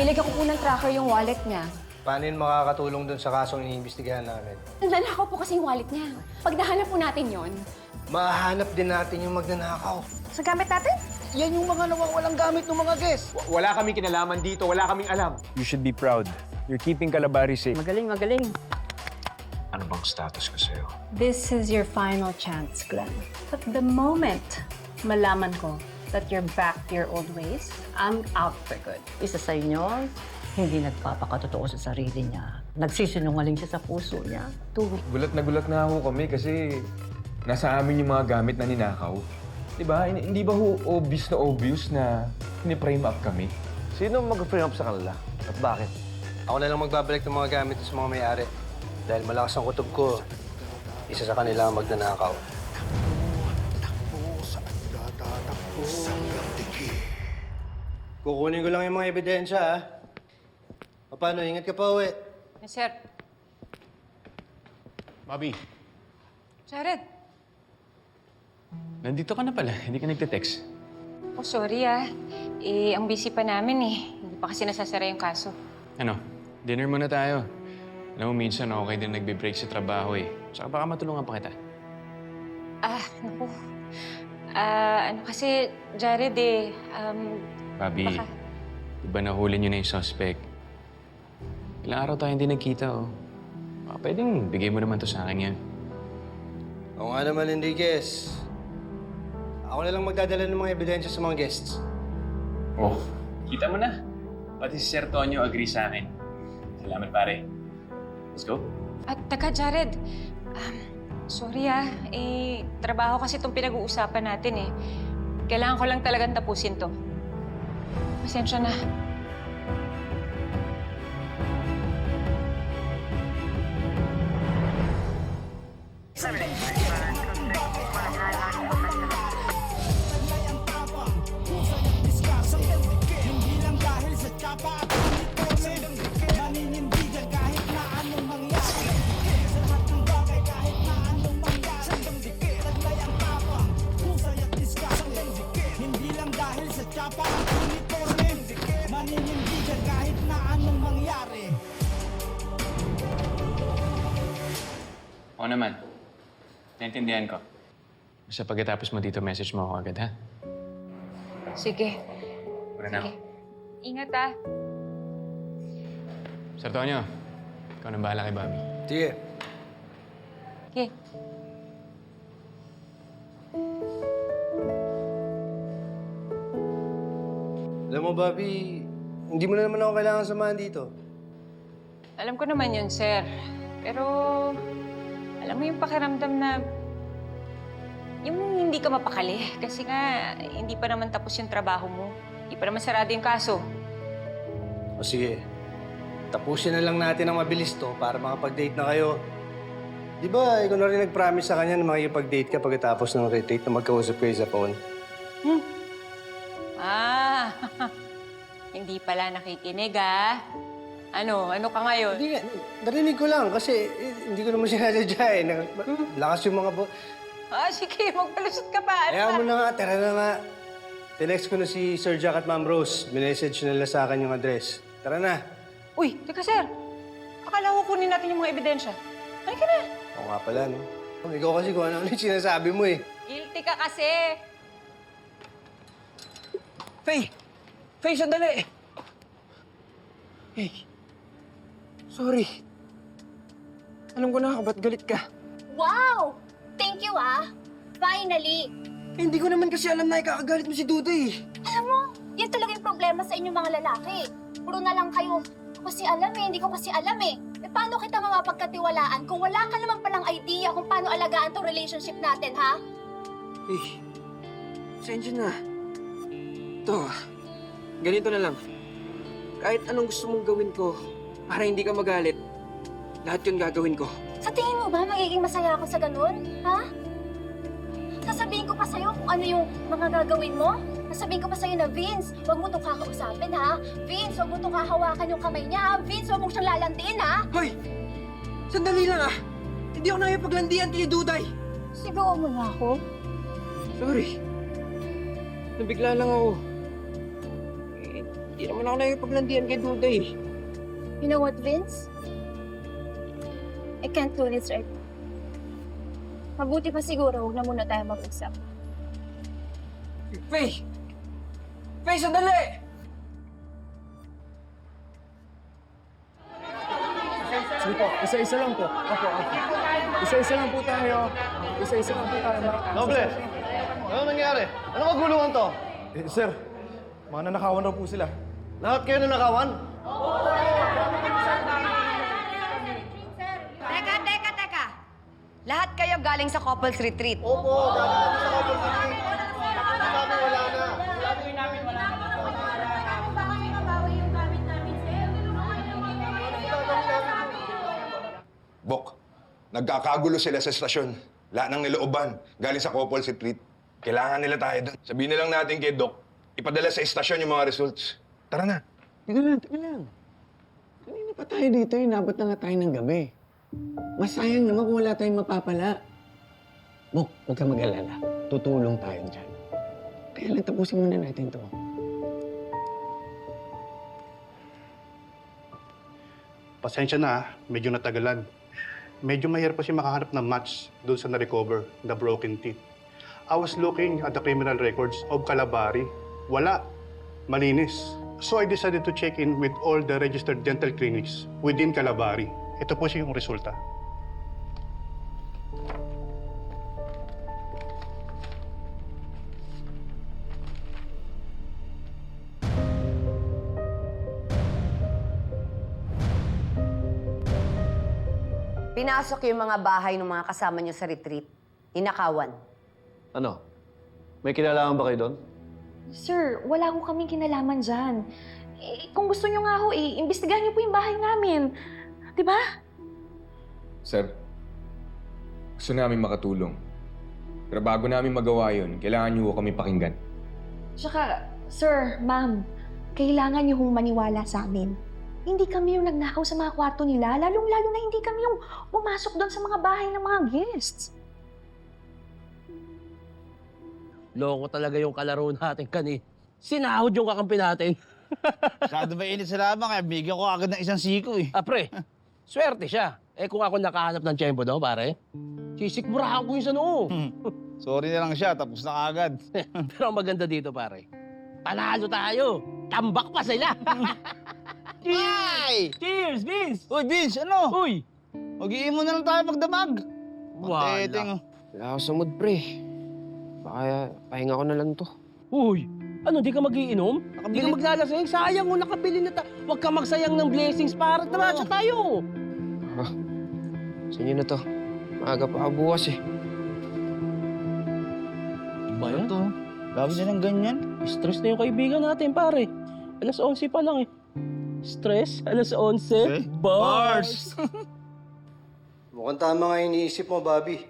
Nilagyan ko po ng tracker yung wallet niya. Paano yun makakatulong dun sa kasong iniimbestigahan namin? Nananakaw po kasi yung wallet niya. Pag nahanap po natin yon, Mahanap din natin yung magnanakaw. sa gamit natin? Yan yung mga nawawalang gamit ng mga guests. Wala kaming kinalaman dito, wala kaming alam. You should be proud. You're keeping Calabari safe. Magaling, magaling. Ano bang status ko sa'yo? This is your final chance, Glenn. But the moment malaman ko that you're back to your old ways, I'm out for good. Isa sa inyo, hindi nagpapakatotoo sa sarili niya. Nagsisinungaling siya sa puso niya. Gulat na ako kami kasi nasa amin yung mga gamit na ninakaw. Diba? Hindi ba obvious na piniprame up kami? Sino mag-frame up sa kanila? At bakit? Ako na lang magbabalik ng mga gamit sa mga may-ari. Dahil malakas ang kutob ko, isa sa kanila ang magnanakaw. Kukunin ko lang yung mga ebidensya, ha? O paano, ingat ka pa uwi. Yes, sir. Bobby, Jared. nandito ka na pala. Hindi ka nagte-text. Oh, sorry ang busy pa namin eh. Hindi pa kasi nasasara yung kaso. Ano, dinner muna tayo. Alam mo, minsan ako kayo din nagbe-break sa trabaho eh. Saka baka matulungan pa kita. Naku. Ano kasi, Jared Bobby, baka... di ba nahuli niyo na yung suspect? Ilang araw tayo hindi nagkita, oh. Baka pwedeng bigay mo naman to sa akin yan. Oo nga naman, Enriquez. Ako na lang magdadala ng mga ebidensya sa mga guests. Oh, kita mo na. Pati si Sir Tonyo agree sa akin. Salamat, pare. Let's go. At taka, Jared. Sorry trabaho kasi itong pinag-uusapan natin eh. Kailangan ko lang talagang tapusin to. Pasensya na. Oo naman. Naintindihan ko. Basta pagkatapos mo dito, message mo ako agad, ha? Sige. Muna na ako. Ingat Sir Tonyo, ikaw nang bahala kay Bobby. Sige. Okay. Alam mo, Bobby, hindi mo na naman ako kailangan samahan dito. Alam ko naman yun, sir. Pero, alam mo yung pakiramdam na yung hindi ka mapakali. Kasi nga, hindi pa naman tapos yung trabaho mo. Hindi pa naman sarado yung kaso. O sige, tapusin na lang natin ang mabilis to para makapag-date na kayo. Di ba, ikaw na rin nag-promise sa kanya na makikipag-date ka pagkatapos ng retreat na magkausap kayo sa phone? Hindi pala nakikinig, Ano ka ngayon? Hindi nga, narinig ko lang kasi hindi ko naman sinasadya eh. Lakas yung mga Sige, magpalusot ka pa. Kaya mo na nga, tara na nga. Tinext ko na si Sir Jack at Ma'am Rose. Minessage nila sa akin yung address. Tara na. Uy, teka, sir. Akala ko kunin natin yung mga ebidensya. Halika na. Oo nga pala, no? Ikaw kasi kung ano yung sinasabi mo eh. Guilty ka kasi. Faye! Faye, sandali! Hey, sorry. Alam ko na ba't galit ka. Wow! Thank you, Finally! Hindi ko naman kasi alam na ikakagalit mo si Duday. Alam mo, yan talaga yung problema sa inyong mga lalaki. Puro na lang kayo, kasi alam hindi ko kasi alam eh. Paano kita mapagkatiwalaan kung wala ka naman palang idea kung paano alagaan tong relationship natin, ha? Hey, pasensya na. Ito, ganito na lang. Kahit anong gusto mong gawin ko para hindi ka magalit, lahat yun gagawin ko. Sa tingin mo ba magiging masaya ako sa ganun, ha? Sasabihin ko pa sa'yo kung ano yung mga gagawin mo. Sasabihin ko pa sa'yo na, Vince, huwag mo itong kakausapin, ha? Vince, huwag mo itong kahawakan yung kamay niya, ha? Vince, huwag mo siyang lalandiin, ha? Hoy! Sandali lang, Hindi ako nakipaglandian kay Duday. Sigawan mo na ako. Sorry. Nabigla lang ako. Hindi naman ako nakikipaglandian kay Duda eh. You know what, Vince? I can't do this right now. Mabuti pa siguro, huwag na muna tayo mag-usap. Faye! Faye, sandali! Sige po, isa-isa lang po. Opo. Isa-isa lang po tayo. Isa-isa lang po tayo. Noble! Ano nangyari? Ano kagulungan to? Sir, mga nanakawan raw po sila. Lahat kayo nanakawan? Teka! Lahat kayo galing sa couples retreat. Opo, galing kami sa couple city. Sabi wala na. Bok, nagkakagulo sila sa estasyon. Lahat ng nilooban, galing sa Couples Retreat. Kailangan nila tayo doon. Sabihin na lang natin kay Doc, ipadala sa estasyon yung mga results. Tara na. Teka lang. Kanina pa tayo dito, inabot na nga tayo ng gabi. Masayang naman kung wala tayong mapapala. Bok, huwag ka mag-alala. Tutulong tayo dyan. Kaya lang tapusin muna natin to. Pasensya na, medyo natagalan. Medyo mahirap kasi makahanap ng match doon sa na-recover, the broken teeth. I was looking at the criminal records of Calabari. Wala. Malinis. So I decided to check in with all the registered dental clinics within Calabari. Ito po siya yung resulta. Pinasok yung mga bahay ng mga kasama niyo sa retreat. Inakawan. Ano? May kinalaman ba kayo doon? Sir, wala ho kaming kinalaman dyan. Eh, kung gusto nyo nga ho, imbestigahan nyo po yung bahay namin. Di ba? Sir, gusto namin makatulong. Pero bago namin magawa yun, kailangan niyo kami pakinggan. Tsaka, sir, ma'am, kailangan nyo hong maniwala sa amin. Hindi kami yung nagnakaw sa mga kwarto nila, lalong-lalo na hindi kami yung pumasok doon sa mga bahay ng mga guests. Loko talaga yung kalaro natin kanina. Sinahod yung kakampi natin. Masyado mainit sa laban, kaya bigyan ko agad ng isang siko eh. Pre, swerte siya. Eh kung ako nakahanap ng tiyempo daw, pare, sisikmurahan ko yung sa noo. Sorry na lang siya, tapos na agad. Pero ang maganda dito, pare, panalo tayo. Tambak pa sila. Ay! Cheers, Vince! Uy, Vince, ano? Uy! Mag-iimo na lang tayo pagdamag. Magteteng, oh. Wala ako sa mood, pre. Baka pahinga ko na lang to. Uy! Ano, di ka magiinom? Di ka maglalasing? Sayang mo, nakabili na Huwag ka magsayang ng blessings para tamasya tayo. Sa inyo na to. Maaga pa ako bukas eh. Ba yan? Ito, lagi na ng ganyan. Stress na yung kaibigan natin, pare. Alas 11 pa lang eh. Stress? Alas 11? Bars! Mukhang tama nga iniisip mo, Bobby.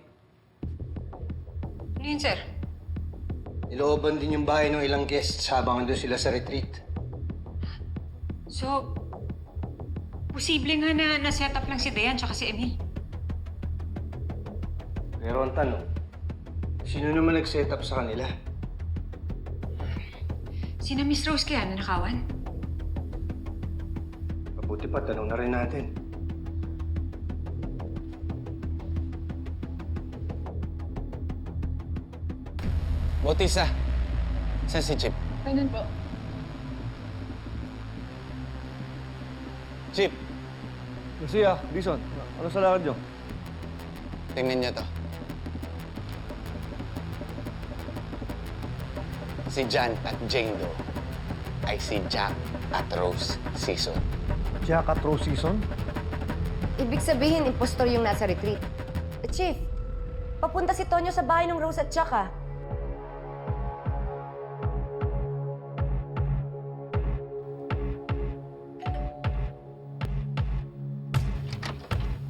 Ano yun, sir? Nilooban din yung bahay ng ilang guests habang andun sila sa retreat. So, posible nga na na-set up lang si Dayan tsaka si Emil. Pero ang tanong, sino naman nag-set up sa kanila? Sina Miss Rose kaya nanakawan? Mabuti pa, tanong na rin natin. Bautista, saan si Chip? Ayun po. Chip, Lucia, Bison, ano sa lakad nyo? Tingnan niyo to. Si Jan at Jane Doe ay si Jack at Rose Season. Jack at Rose Season? Ibig sabihin, impostor yung nasa retreat. Chief, papunta si Tonyo sa bahay ng Rose at Jack, ah.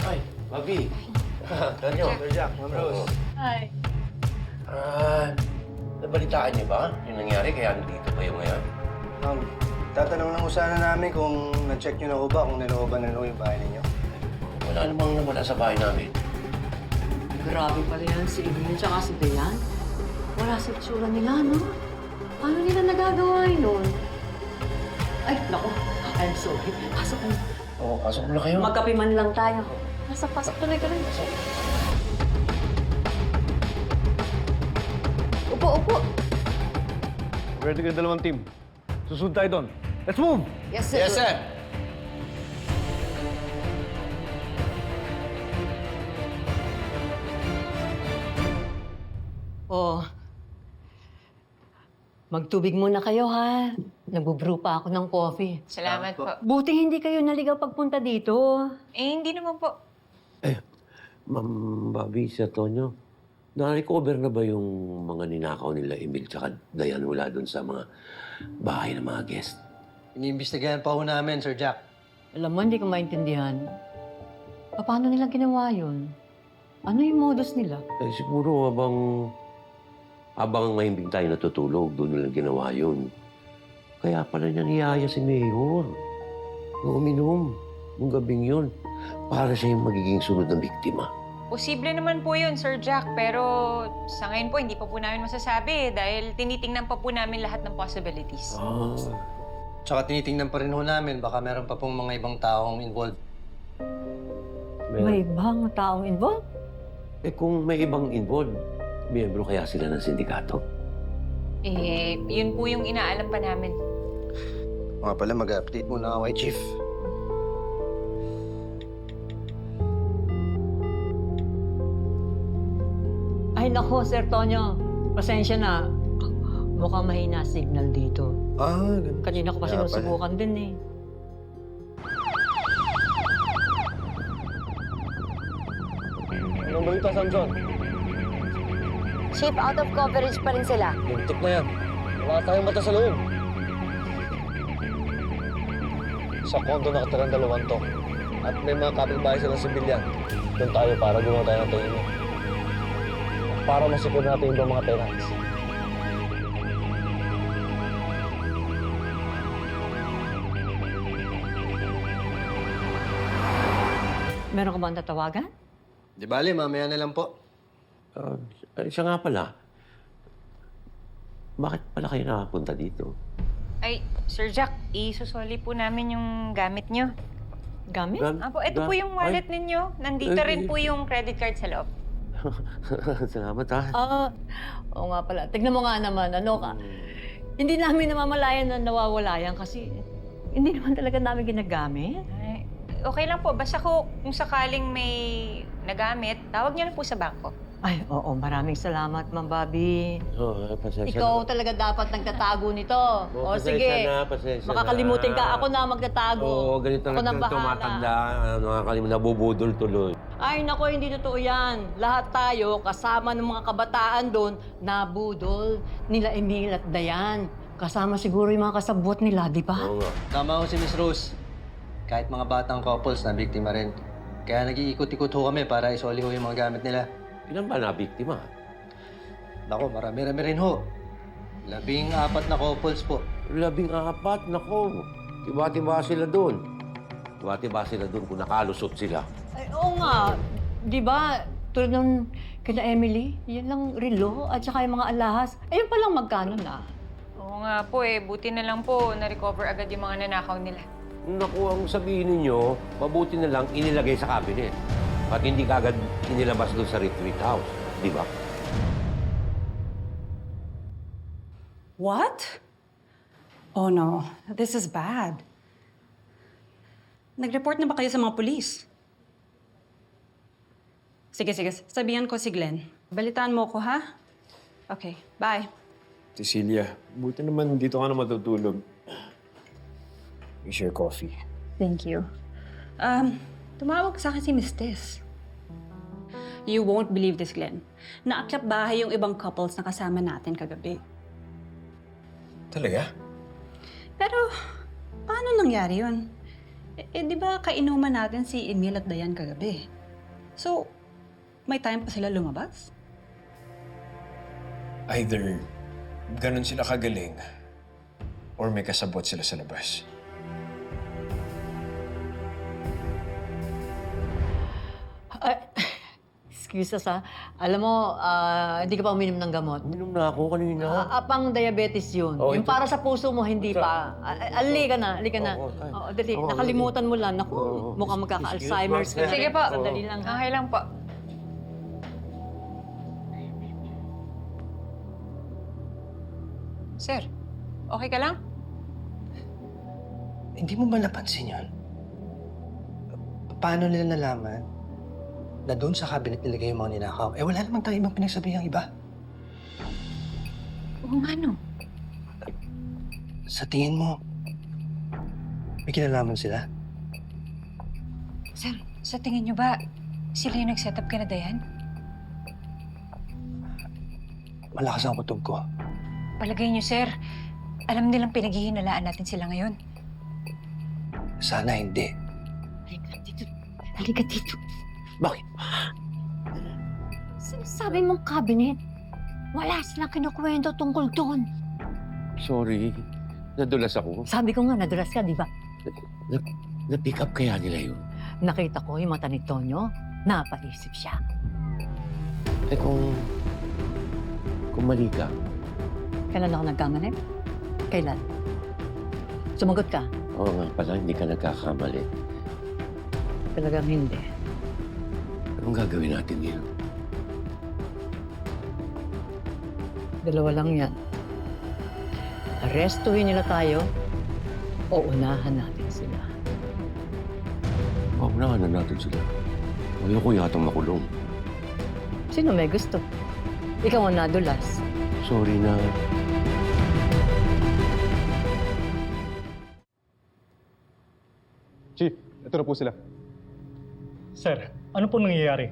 Ay, Bobby. Tonyo, Jack, Ma'am Rose. Hi. Nabalitaan niyo ba yung nangyari kaya nandito kayo ngayon? Tatanong lang sana namin kung na-check nyo na ho ba kung nalooban na yung bahay ninyo. Wala namang nawala sa bahay namin. Grabe pala yan si Emil tsaka si Dayan. Wala sa itsura nila, no? Paano nila nagagawa yun? Ay, naku. I'm sorry. Pasok na. Oo, pasok na kayo. Magkape man lang tayo. Pasok. Tuloy ka rin. Upo. Ready ka dalawang team. Susunod tayo doon. Let's move! Yes, sir. Yes, sir! Oh. Magtubig muna kayo, ha? Nagbubrew pa ako ng coffee. Salamat po. Buti hindi kayo naligaw pagpunta dito. Eh, hindi naman po. Ma'am Bobby, Sir Tonyo, na-recover na ba yung mga ninakaw nila Emil tsaka Dayan mula doon sa mga bahay ng mga guest? Iniimbestigahan pa ho namin, Sir Jack. Alam mo, hindi ko maintindihan. Paano nila ginawa yun? Ano yung modus nila? Siguro habang mahimbing tayo natutulog, doon nila ginawa yun. Kaya pala niya niyaya si Mayor na uminom nung gabing yun para siya yung magiging sunod na biktima. Posible naman po yun, Sir Jack. Pero sa ngayon po, hindi pa po namin masasabi dahil tinitingnan pa po namin lahat ng possibilities. Tsaka tinitingnan pa rin ho namin, baka meron pa pong mga ibang taong involved. May ibang taong involved? Kung may ibang involved, miyembro kaya sila ng sindikato? Eh, yun po yung inaalam pa namin. Mga pala, mag-update muna ako kay Chief. Ay, nako, Sir Tonyo. Pasensya na. Mukhang mahina signal dito. Ganun. Kanina ko pa Kaya pala. sinusubukan din eh. Anong balita, Samson? Chief, out of coverage pa rin sila. Lintik na yan. Wala tayong mata sa loob. Sa kondo nakatirang dalawang to. At may mga kapitbahay silang sibilyan. Doon tayo para gumawa tayo ng tayo. Para masikod natin yung mga tenants. Meron ka bang tatawagan? Di bali, mamaya na lang po. Siya nga pala, bakit pala kayo nakapunta dito? Ay, Sir Jack, isusoli po namin yung gamit nyo. Gamit? Apo, ito po yung wallet ninyo. Nandito rin po yung credit card sa loob. Salamat ha. Oo nga pala. Tignan mo nga naman, ano ka. Hindi namin namamalayan na nawawala yan kasi hindi naman talaga namin ginagamit. Ay, okay lang po. Basta kung sakaling may nagamit, tawag niyo na po sa bangko. Ay, oo. Maraming salamat, Ma'am Bobby. Pasensya Ikaw na. talaga dapat nagtatago nito. O Pasensya sige, na, pasensya makakalimutin na. ka. Ako na magtatago. Oo, ganito Ako lang nang bahala. tumatanda. Nakakalimutan, nabubudol tuloy. Ay, nako, hindi totoo yan. Lahat tayo, kasama ng mga kabataan doon, nabudol nila Emil at Dayan. Kasama siguro yung mga kasabwat nila, di ba? Oo nga. Tama ho si Miss Rose. Kahit mga batang couples na biktima rin. Kaya nag-iikot-ikot ho kami para isoli ho yung mga gamit nila. Ilan ba na biktima? Nako, marami-rami rin ho. 14 na couples po. 14? Nako. Tiba-tiba sila doon. Tiba-tiba sila doon kung nakalusot sila. Ay, oo nga. Di ba, tulad ng kina Emily, yan lang relo at saka yung mga alahas. Ayun palang magkano na. Oo nga po eh. Buti na lang po na-recover agad yung mga nanakaw nila. Naku, ang sabihin ninyo, mabuti na lang inilagay sa cabinet. At hindi kagad inilabas doon sa retreat house. Di ba? What? Oh no, this is bad. Nag-report na ba kayo sa mga pulis? Sige, sabihan ko si Glenn. Balitaan mo ko, ha? Okay, bye. Cecilia, buti naman dito ka na matutulog. Here's your coffee. Thank you. Tumawag sa akin si Miss Tess. You won't believe this, Glenn. Naakyat bahay yung ibang couples na kasama natin kagabi. Talaga? Pero, paano nangyari yun? Di ba kainuman natin si Emil at Dayan kagabi? So, may time pa sila lumabas? Either ganun sila kagaling or may kasabot sila sa labas. excuses ha. Alam mo, hindi ka pa uminom ng gamot. Uminom na ako kanina. Pang diabetes yun. Oh, Yung ito. para sa puso mo, hindi pa. Halika na, halika na. Oo, dali, nakalimutan mo lang. Naku, mukhang magkaka-Alzheimer's ka na. Sige po. Sandali lang ha. Okay lang po. Sir, okay ka lang? Hindi mo ba napansin yun? Paano nila nalaman na doon sa cabinet nilagay yung mga ninakaw? Wala naman tayo ibang pinagsabihang iba. Oo nga, no. Sa tingin mo, may kinalaman sila? Sir, sa tingin niyo ba, sila yung nag-set up kina Dayan? Malakas ang kutob ko. Palagay niyo, sir, alam nilang pinaghihinalaan natin sila ngayon. Sana hindi. Halika dito. Bakit? Sinasabi mong cabinet. Wala silang kinukwento tungkol doon. Sorry. Nadulas ako. Sabi ko nga, nadulas ka, di ba? Na-pick up kaya nila yun? Nakita ko yung mata ni Tonyo, napaisip siya. Kung mali ka, Kailan ako nagkamali? Kailan? Sumagot ka? oo nga pala, hindi ka nagkakamali. Talagang hindi. Anong gagawin natin ngayon? Dalawa lang yan. Arestuhin nila tayo o unahan natin sila. Paunahan na natin sila. Ayoko yatang makulong. Sino may gusto? Ikaw ang nadulas. Sorry na. Chief, ito na po sila. Sir, ano po nangyayari?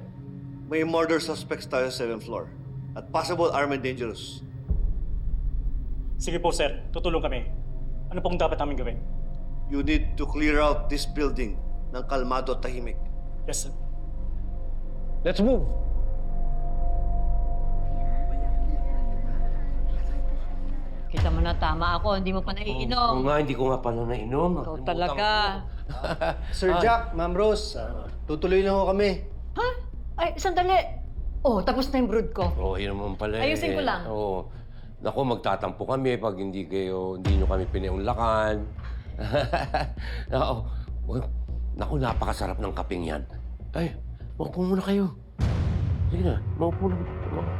May murder suspects tayo sa 7th floor. At possible armed and dangerous. Sige po, sir. Tutulong kami. Ano pong dapat namin gawin? You need to clear out this building ng kalmado at tahimik. Yes, sir. Let's move! Kita mo na tama ako, hindi mo pa naiinom. Oo nga, hindi ko nga pala nainom. Ikaw talaga. Sir Jack, Ma'am Rose, tutuloy na ho kami. Ha? Ay, sandali. Oh, tapos na yung brood ko. Oo, yun naman pala eh. Ayusin ko lang. Oo. Naku, magtatampo kami pag hindi nyo kami pinaunlakan. Oo. Naku, napakasarap ng kapeng yan. Ay, maupo muna kayo. Sige na, maupo na.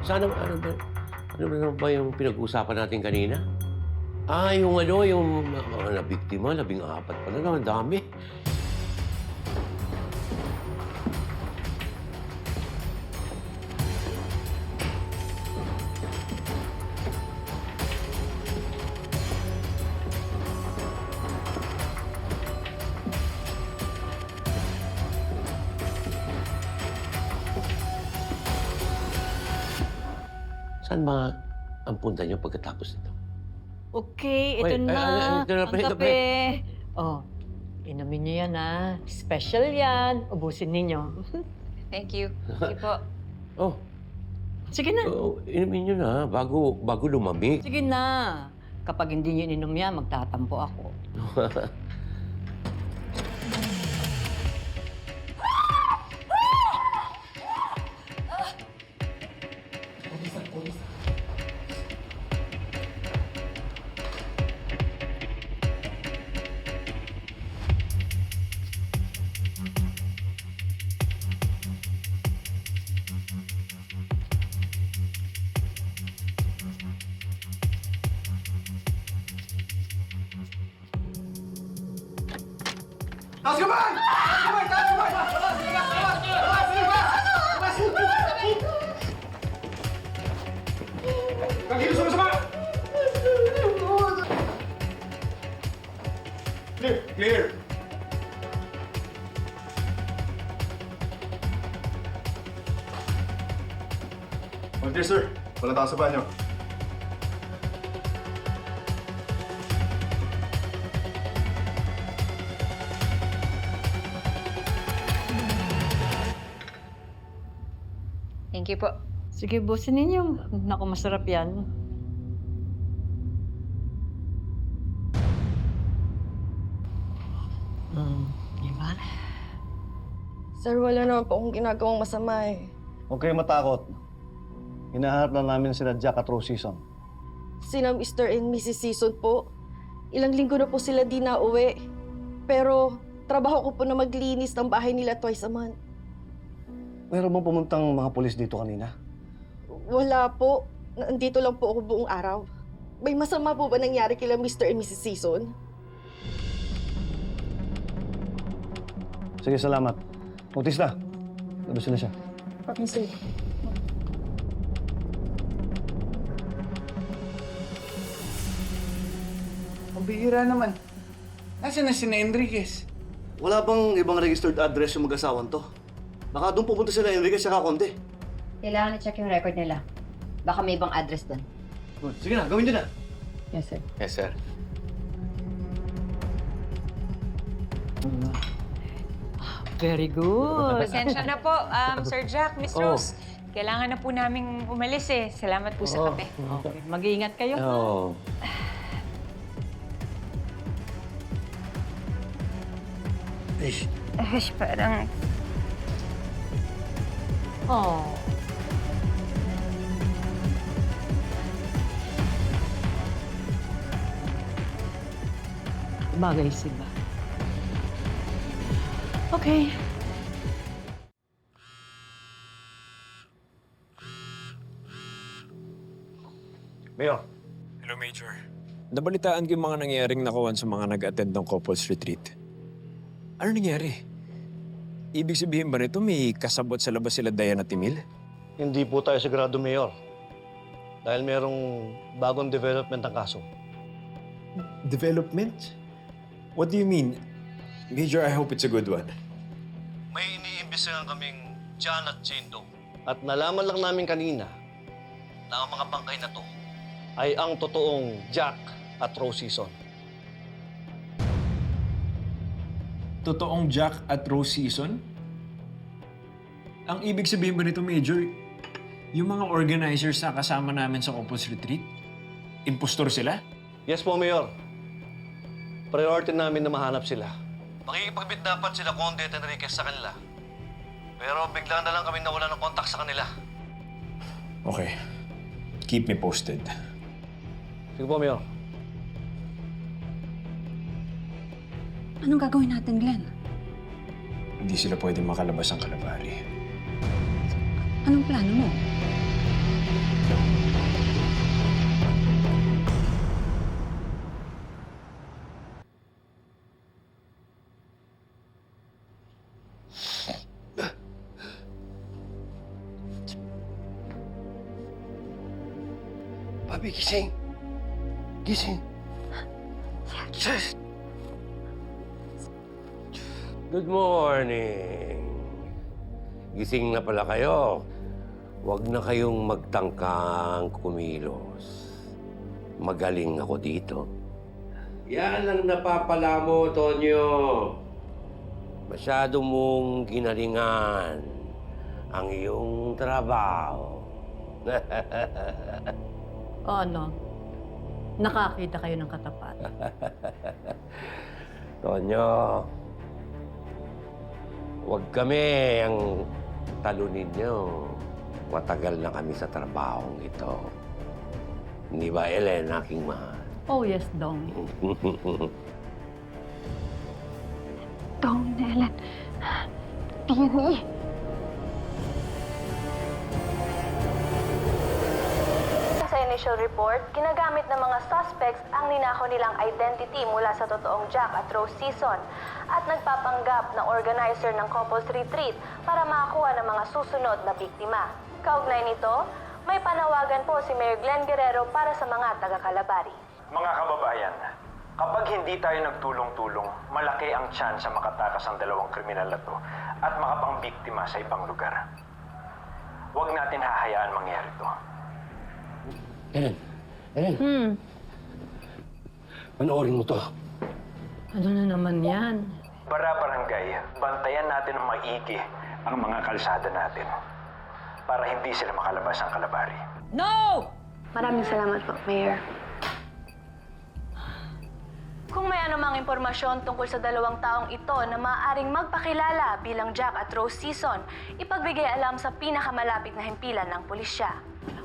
Sana, ano ba yung pinag-uusapan natin kanina? Yung mga nabiktima, 14 pala na, ang dami. Saan ba ang punta niyo pagkatapos nito? Okay, ito Wait, na. ito na, Ang ito, kape. Oh, inumin niyo yan ha. Special yan. Ubusin ninyo. Thank you. Sige po. Oh, Sige na. inumin niyo na bago lumamig. Sige na. Kapag hindi niyo ininom yan, magtatampo ako. Taas kamay! Taas kamay! Kagino sama-sama! Clear! Clear! Volunteer, sir. Wala tayo sa banyo. Thank you po. Sige, busin ninyo. Naku, masarap yan. Diba? Sir, wala naman po akong ginagawang masama eh. Huwag kayong matakot. Hinahanap lang namin sila Jack at Rose Season. Sina Mr. and Mrs. Season po. Ilang linggo na po sila di na uwi. Pero trabaho ko po na maglinis ng bahay nila twice a month. Meron bang pumuntang mga pulis dito kanina? Wala po. Nandito lang po ako buong araw. May masama po ba nangyari kila Mr. and Mrs. Season? Sige, salamat. Bautista, labas na siya. Okay, sir. Ang bihira naman. Nasaan na si Enriquez? Wala bang ibang registered address yung mag-asawan to? Baka doon pupunta sila Enriquez sa Conde. Kailangan i-check yung record nila. Baka may ibang address doon. Good. Sige na, gawin nyo na. Yes, sir. Yes, sir. Very good. Pasensya na po, Sir Jack, Miss Rose. Kailangan na po naming umalis eh. Salamat po sa kape. Okay. Mag-iingat kayo. Oo. Parang... Oh. Bagay sila. Okay. Mayor. Hello, Major. Nabalitaan ko yung mga nangyayaring nakuhan sa mga nag-attend ng couples retreat. Ano nangyari? Ibig sabihin ba nito may kasabot sa labas sila Diane at Emil? Hindi po tayo sigurado, Mayor. Dahil merong bagong development ng kaso. Development? What do you mean? Major, I hope it's a good one. May iniimbestigahan kaming John at Jane Doe. At nalaman lang namin kanina na ang mga bangkay na to ay ang totoong Jack at Rose Season. Totoong Jack at Rose Season? Ang ibig sabihin ba nito, Major, yung mga organizers na kasama namin sa couples retreat, impostor sila? Yes po, Mayor. Priority namin na mahanap sila. Makikipagbit dapat sila Conde at Enriquez sa kanila. Pero bigla na lang kami nawala ng kontak sa kanila. Okay. Keep me posted. Sige po, Mayor. Anong gagawin natin, Glenn? Hindi sila pwedeng makalabas ng Kalabari. Anong plano mo? Papi, gising. Gising. Good morning. Gising na pala kayo. Huwag na kayong magtangkang kumilos. Magaling ako dito. Yan ang napapala mo, Tonyo. Masyado mong ginalingan ang iyong trabaho. Ano? Nakakita kayo ng katapat. Tonyo, huwag kami ang talunin niyo. Matagal na kami sa trabahong ito. Hindi ba, Ellen, aking mahal? Oh, yes, Dong. Dong, Ellen. DNA. Sa initial report, ginagamit ng mga suspects ang ninakaw nilang identity mula sa totoong Jack at Rose Season at nagpapanggap na organizer ng couples retreat para makakuha ng mga susunod na biktima. Kaugnay nito, may panawagan po si Mayor Glenn Guerrero para sa mga taga-Kalabari. Mga kababayan, kapag hindi tayo nagtulong-tulong, malaki ang tsansa makatakas ang dalawang kriminal na to at makapangbiktima sa ibang lugar. Huwag natin hahayaan mangyari to. Ellen, panoorin mo to. Ano na naman yan? Para barangay, bantayan natin ng maigi ang mga kalsada natin para hindi sila makalabas ng Kalabari. No! Maraming salamat po, Mayor. Kung may anumang impormasyon tungkol sa dalawang taong ito na maaaring magpakilala bilang Jack at Rose Season, ipagbigay alam sa pinakamalapit na himpilan ng pulisya.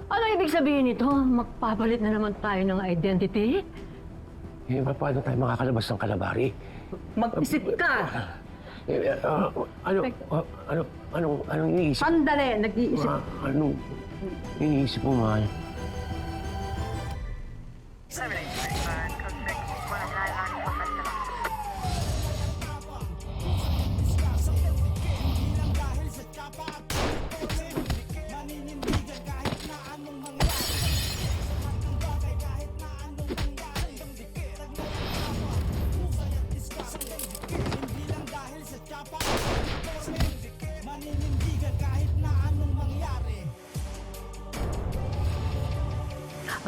Ano ibig sabihin nito? Magpapalit na naman tayo ng identity? Eh, paano tayo makakalabas ng Kalabari? Mag-isip ka! Anong iniisip? Sandali, nag-iisip. Anong iniisip mo, mahal?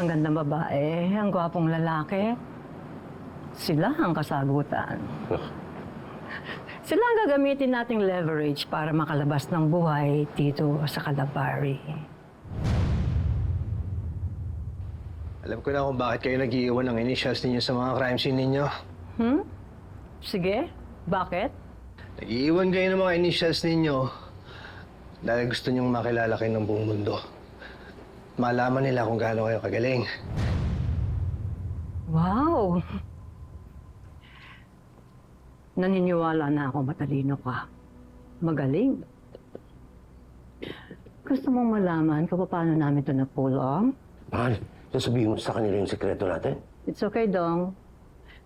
Ang gandang babae, ang gwapong lalaki. Sila ang kasagutan. Sila ang gagamitin nating leverage para makalabas ng buhay dito sa Kalabari. Alam ko na kung bakit kayo nag-iiwan ng initials ninyo sa mga crime scene ninyo. Sige, bakit? Nag-iiwan kayo ng mga initials ninyo dahil gusto nyong makilala kayo ng buong mundo. Malaman nila kung gaano kayo kagaling. Wow! Naniniwala na ako matalino ka. Magaling. Gusto mong malaman kung paano namin ito na-pull off? Mahal, sasabihin mo sa kanila yung sekreto natin? It's okay, Dong.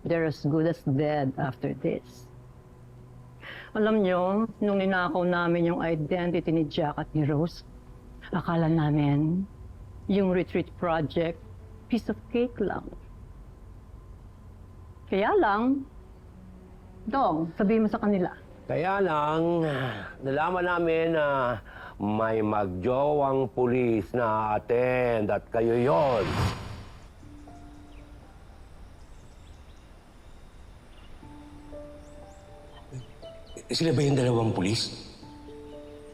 They're as good as dead after this. Alam nyo, nung ninakaw namin yung identity ni Jack at ni Rose, akala namin yung retreat project, piece of cake lang. Kaya lang, Dong, sabihin mo sa kanila. Kaya lang, nalaman namin na may magjowang pulis na attend at kayo yon. Sila ba yung dalawang pulis?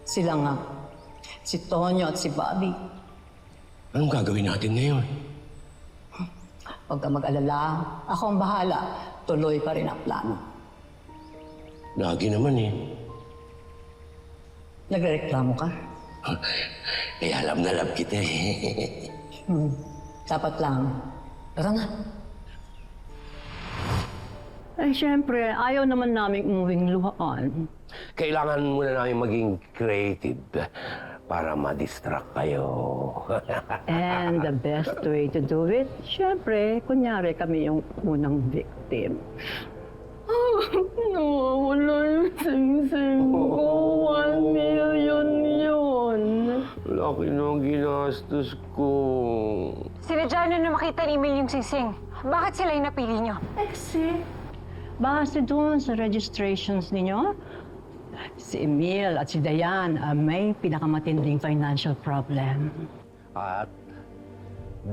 Sila nga. Si Tonyo at si Bobby. Anong gagawin natin ngayon? Huwag ka mag-alala. Ako ang bahala. Tuloy pa rin ang plano. Lagi naman eh. Nagrereklamo ka? Kaya alam na alam kita eh. Dapat lang. Tara na. Eh, siyempre, ayaw naman naming umuwing luhaan. Kailangan muna namin maging creative para ma-distract kayo. And the best way to do it, siyempre, kunyari kami yung unang victim. Nawawala yung sing-sing ko. 1 million yun. Laki ng ginastos ko. Sinadya na makita ni Emil yung singsing. Bakit sila yung napili nyo? Kasi, base doon sa registrations ninyo, si Emil at si Dayan may pinakamatinding financial problem. At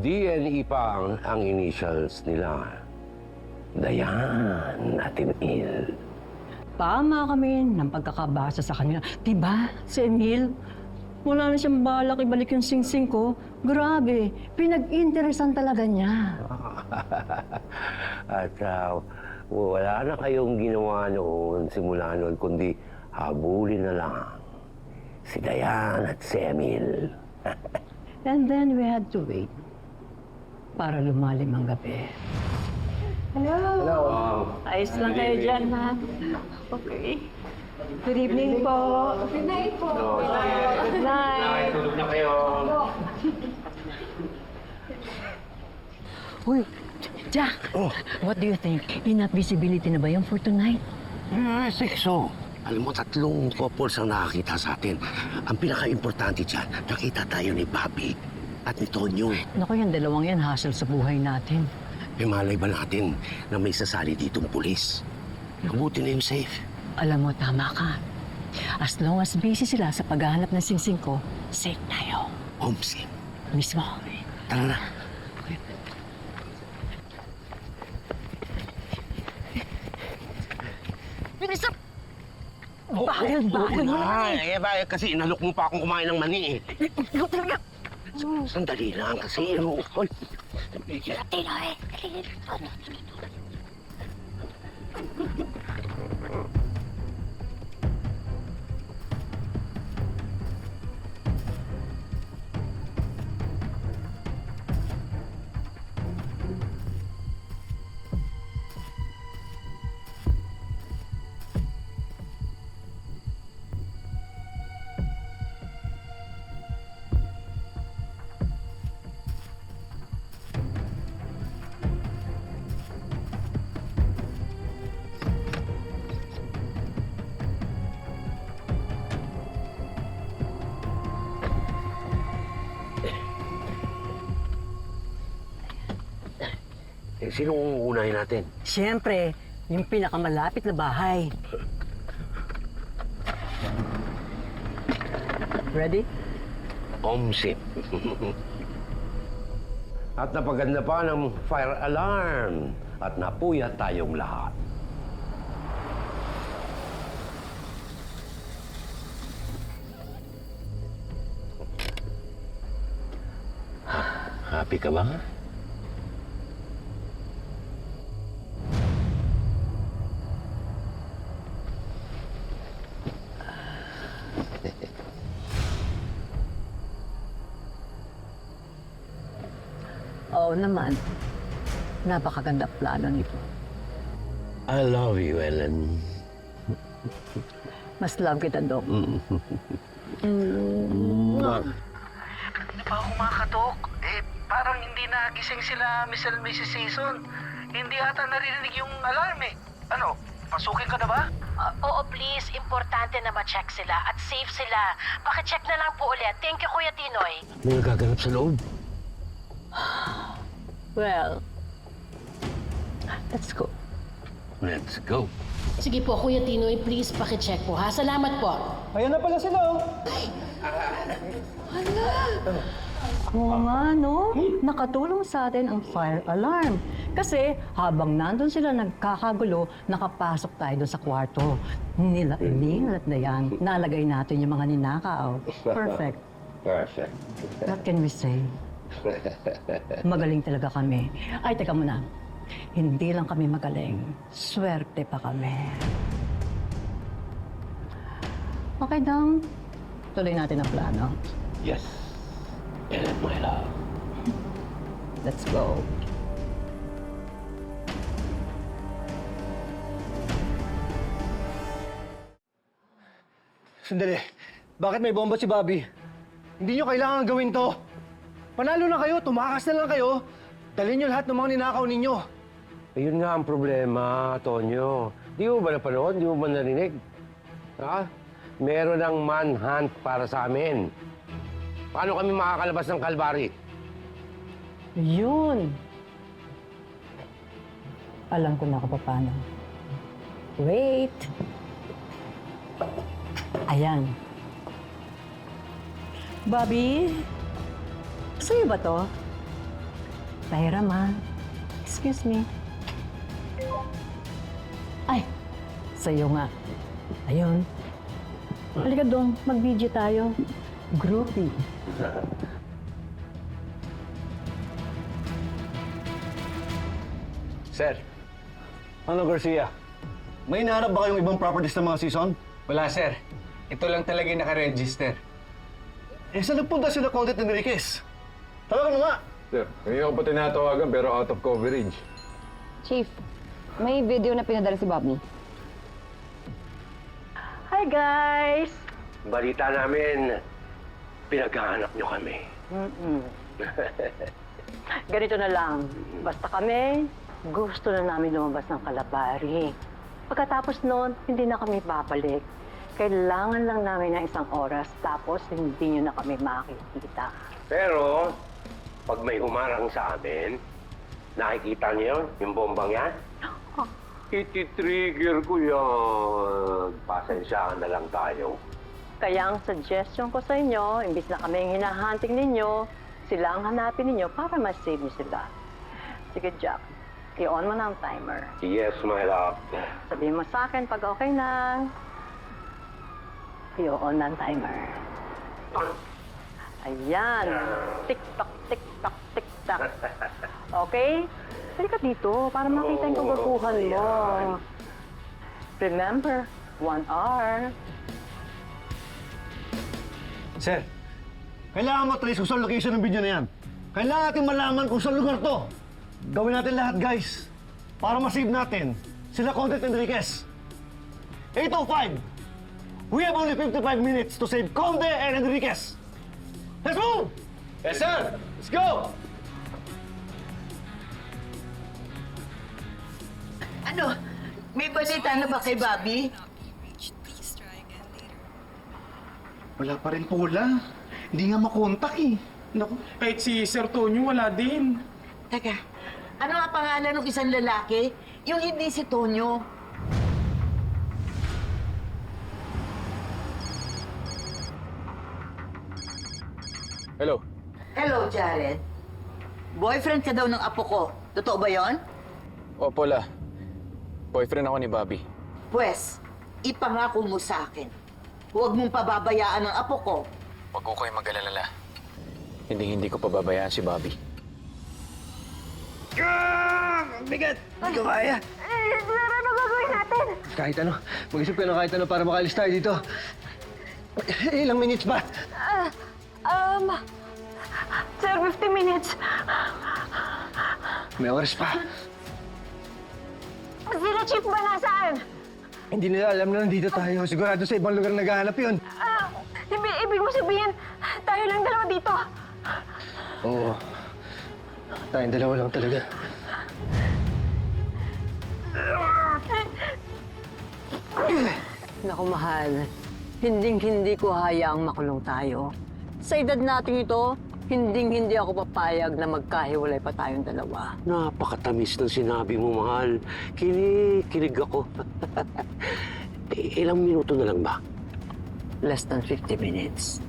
DNE pa ang initials nila. Dayan at Emil. Tama kami ng pagkakabasa sa kanila. Diba, si Emil, wala na siyang balak ibalik yung singsing ko. Grabe, pinag-interesan talaga niya. At wala na kayong ginawa noon, simula noon, kundi habulin na lang si Dayan at si Emil. And then we had to wait para lumalim ang gabi. Hello. Hello. Ayos lang kayo dyan, ha? Okay. Good evening po. Good night po. Good night. Tulog na kayo. Uy, Jack, what do you think? Enough visibility na ba yung for tonight? Sekso. Alam mo, 3 couples ang nakakita sa atin. Ang pinaka-importante dyan, nakita tayo ni Bobby at ni Tonyo. Naku, yung dalawang yan, hassle sa buhay natin. Eh, malay ba natin na may sasali ditong pulis? Mabuti na yung safe. Alam mo, tama ka. As long as busy sila sa paghahanap ng singsing ko, safe tayo. Homesick. Mismo. Tara na. Bilis up! Bakit mo na Eh, kasi inalok mo pa akong kumain ng mani eh. Ikaw talaga! Sandali lang kasi. Sino ang uunahin natin? Siyempre, yung pinakamalapit na bahay. Ready? Omsip. At napaganda pa ng fire alarm. At napuyat tayong lahat. Happy ka ba? Oo naman. Napakaganda plano nito. I love you, Ellen. Mas love kita, Dok. Hindi pa ako makatok. Parang hindi nagising sila Mr. and Mrs. Season. Hindi ata narinig yung alarm eh. Ano, pasukin ka na ba? Oo, please. Importante na ma-check sila at safe sila. Pakicheck na lang po ulit. Thank you, Kuya Tinoy. May nagaganap sa loob. Well, let's go. Let's go. Sige po, Kuya Tinoy. Please, pakicheck po, ha? Salamat po. Ayan na pala sila, oh. Oo nga, no? Nakatulong sa atin ang fire alarm. Kasi habang nandun sila nagkakagulo, nakapasok tayo doon sa kwarto. Nila Emil at Dayan, nalagay natin yung mga ninakaw. Perfect. Perfect. What can we say? Magaling talaga kami. Ay, teka muna. Hindi lang kami magaling. Swerte pa kami. Okay, Dong. Tuloy natin ang plano. Yes. Ellen, my love. Let's go. Sandali. Bakit may bomba si Bobby? Hindi nyo kailangan gawin to. Panalo na kayo, tumakas na lang kayo. Dalhin nyo lahat ng mga ninakaw ninyo. Ayun nga ang problema, Tonyo. Di mo ba napanood? Di mo ba narinig? Ha? Meron ng manhunt para sa amin. Paano kami makakalabas ng Kalbari? Yun. Alam ko na kung paano. Wait. Ayan. Bobby, sa'yo ba to? Pahiram, ha? Excuse me. Ay, sa'yo nga. Ayun. Halika dong, mag-video tayo. Groupie. Sir, ano Garcia? May hinahanap ba kayong ibang properties ng mga season? Wala, sir. Ito lang talaga yung nakaregister. Eh, saan nagpunta sila Content Enriquez? Tawagan mo nga! Sir, ngayon ako pa tinatawagan pero out of coverage. Chief, may video na pinadala si Bobby. Hi, guys! Balita namin, pinaghahanap nyo kami. Ganito na lang. Basta kami, gusto na namin lumabas ng Kalabari. Pagkatapos noon, hindi na kami babalik. Kailangan lang namin ng isang oras, tapos hindi nyo na kami makikita. Pero, pag may humarang sa amin, nakikita niyo yung bombang yan? Iti-trigger ko yan. Pasensyahan na lang tayo. Kaya ang suggestion ko sa inyo, imbis na kami yung hinahunting ninyo, sila ang hanapin ninyo para ma-save niyo sila. Sige, Jack. I-on mo na ang timer. Yes, my love. Sabihin mo sa akin pag okay na. I-on na ang timer. Ayan. Tik-tak, tik-tak, tik-tak. Okay? Pwede ka dito para makita yung kagaguhan mo. Remember, 1 hour. Sir, kailangan mo trace kung saan location ng video na yan. Kailangan natin malaman kung saan lugar to. Gawin natin lahat, guys. Para ma-save natin sila Content Enriquez. 8:05. We have only 55 minutes to save Conde and Enriquez. Let's move! Yes, sir! Let's go! Ano? May balita na ba kay Bobby? Wala pa rin po wala. Hindi nga makontak eh. Naku, kahit si Sir Tonyo wala din. Teka, ano nga pangalan ng isang lalaki? Yung hindi si Tonyo. Hello? Hello, Jared. Boyfriend ka daw ng apo ko. Totoo ba yon? Opo, La. Boyfriend ako ni Bobby. Pwes, ipangako mo sa akin. Huwag mong pababayaan ang apo ko. Huwag ko kayo mag-alala, La. Hindi ko pababayaan si Bobby. Ang bigat! Hindi ko kaya. Ano gagawin natin? Kahit ano. Mag-isip ka na kahit ano para makaalis tayo dito. Ilang minutes ba? Sir, 50 minutes. May oras pa. Sila Chief ba nasaan? Hindi nila alam na nandito tayo. Sigurado sa ibang lugar naghahanap yun. Ibig mo sabihin, tayo lang dalawa dito. Oo. Tayong dalawa lang talaga. Naku, mahal. Hinding-hindi ko hayaang makulong tayo. Sa edad natin ito, hinding-hindi ako papayag na magkahiwalay pa tayong dalawa. Napakatamis ng sinabi mo, mahal. Kinig ako. Ilang minuto na lang ba? Less than 50 minutes.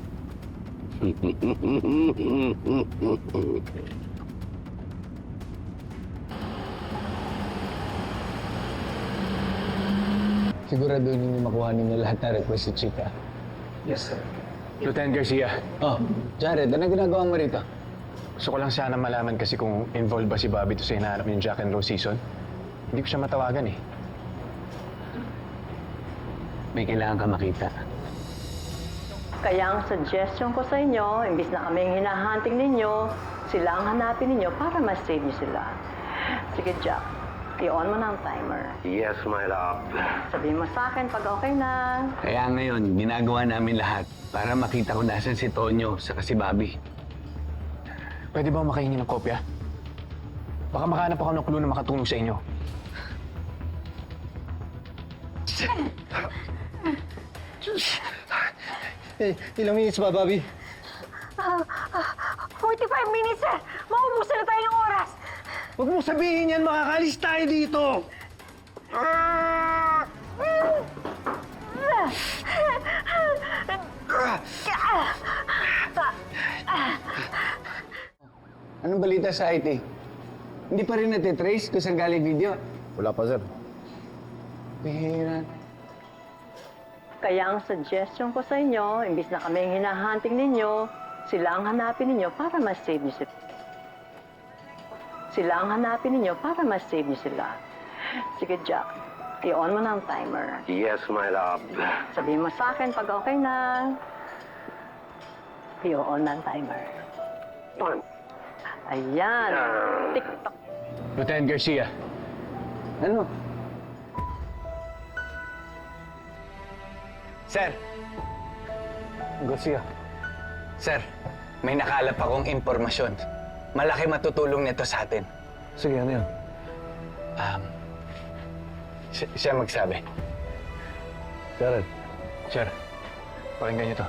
Sigurado ninyo makuha ninyo lahat na request si Chica. Yes, sir. Lieutenant Garcia. Oh, Jared, ano ginagawa mo rito? Gusto ko lang sana malaman kasi kung involved ba si Bobby to sa hinahanap yung Jack and Rose season. Hindi ko siya matawagan eh. May kailangan ka makita. Kaya ang suggestion ko sa inyo, imbis na kaming hinahunting ninyo, sila ang hanapin ninyo para ma-save niyo sila. Sige, Jack. I-on mo na ang timer. Yes, my love. Sabihin mo sa akin pag okay na. Kaya ngayon, ginagawa namin lahat para makita kung nasan si Tonyo saka si Bobby. Pwede ba makahingi ng kopya? Baka makahanap ako ng clue na makatulong sa inyo. Ilang minutes ba, Bobby? 45 minutes, sir. Maubusan na tayo ng oras. Huwag mo sabihin yan, makakalis tayo dito! Anong balita sa IT? Hindi pa rin natitrace kung saan galing video? Wala pa, sir. Bihira. Kaya ang suggestion ko sa inyo, imbis na kaming hinahunting ninyo, sila ang hanapin ninyo para ma-save niyo sila. Sila ang hanapin ninyo para ma-save niyo sila. Sige, Jack. I-on mo na ang timer. Yes, my love. Sabihin mo sa akin pag okay na. I-on na ang timer. Ayan. TikTok. Lieutenant Garcia. Ano? Sir. Garcia. Sir, may nakalap akong impormasyon. Malaki matutulong nito sa atin. Sige, ano yun? Siya magsabi. Jared. Sir, pakinggan niyo to.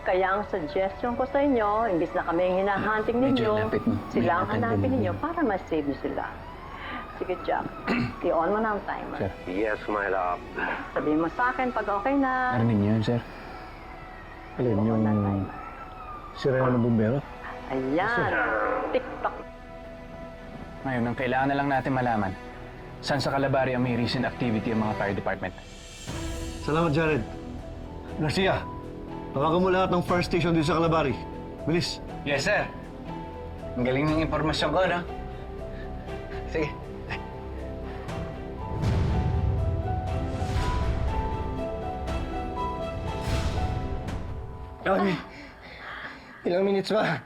Kaya ang suggestion ko sa inyo, imbis na kaming hinahunting ninyo, sila ang hanapin ninyo para ma-save niyo sila. Sige, Jack. I-on mo na ang timer. Sir. Yes, my love. Sabihin mo sa akin pag okay na. Narinig niyo yun, sir? Alin yung sira ng bumbero? Ayan. TikTok. Ngayon, ang kailangan na lang natin malaman, saan sa Calabari ang may recent activity ang mga fire department? Salamat, Jared. Garcia, tawagan mo lahat ng fire station dito sa Calabari. Bilis. Yes, sir. Ang galing ng impormasyon ko, no? Sige. Okay. Ilang minutes ba?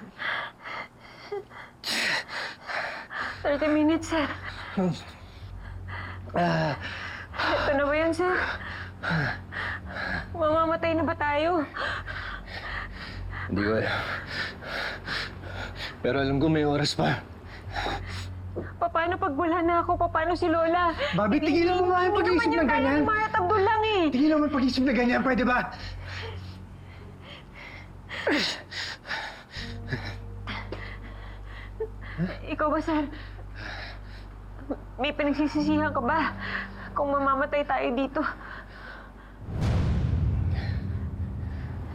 30 minutes, sir. Ito na ba yan, sir? Mamamatay na ba tayo? Hindi ko alam. Pero alam ko may oras pa. Paano pag wala na ako? Paano si Lola? Bobby, tigilan mo nga yung pag-iisip ng ganyan. Hindi naman Abdul lang eh. Tigilan mo yung pag-iisip na ganyan, pwede ba? Ikaw ba, sir? May pinagsisisihan ka ba? Kung mamamatay tayo dito.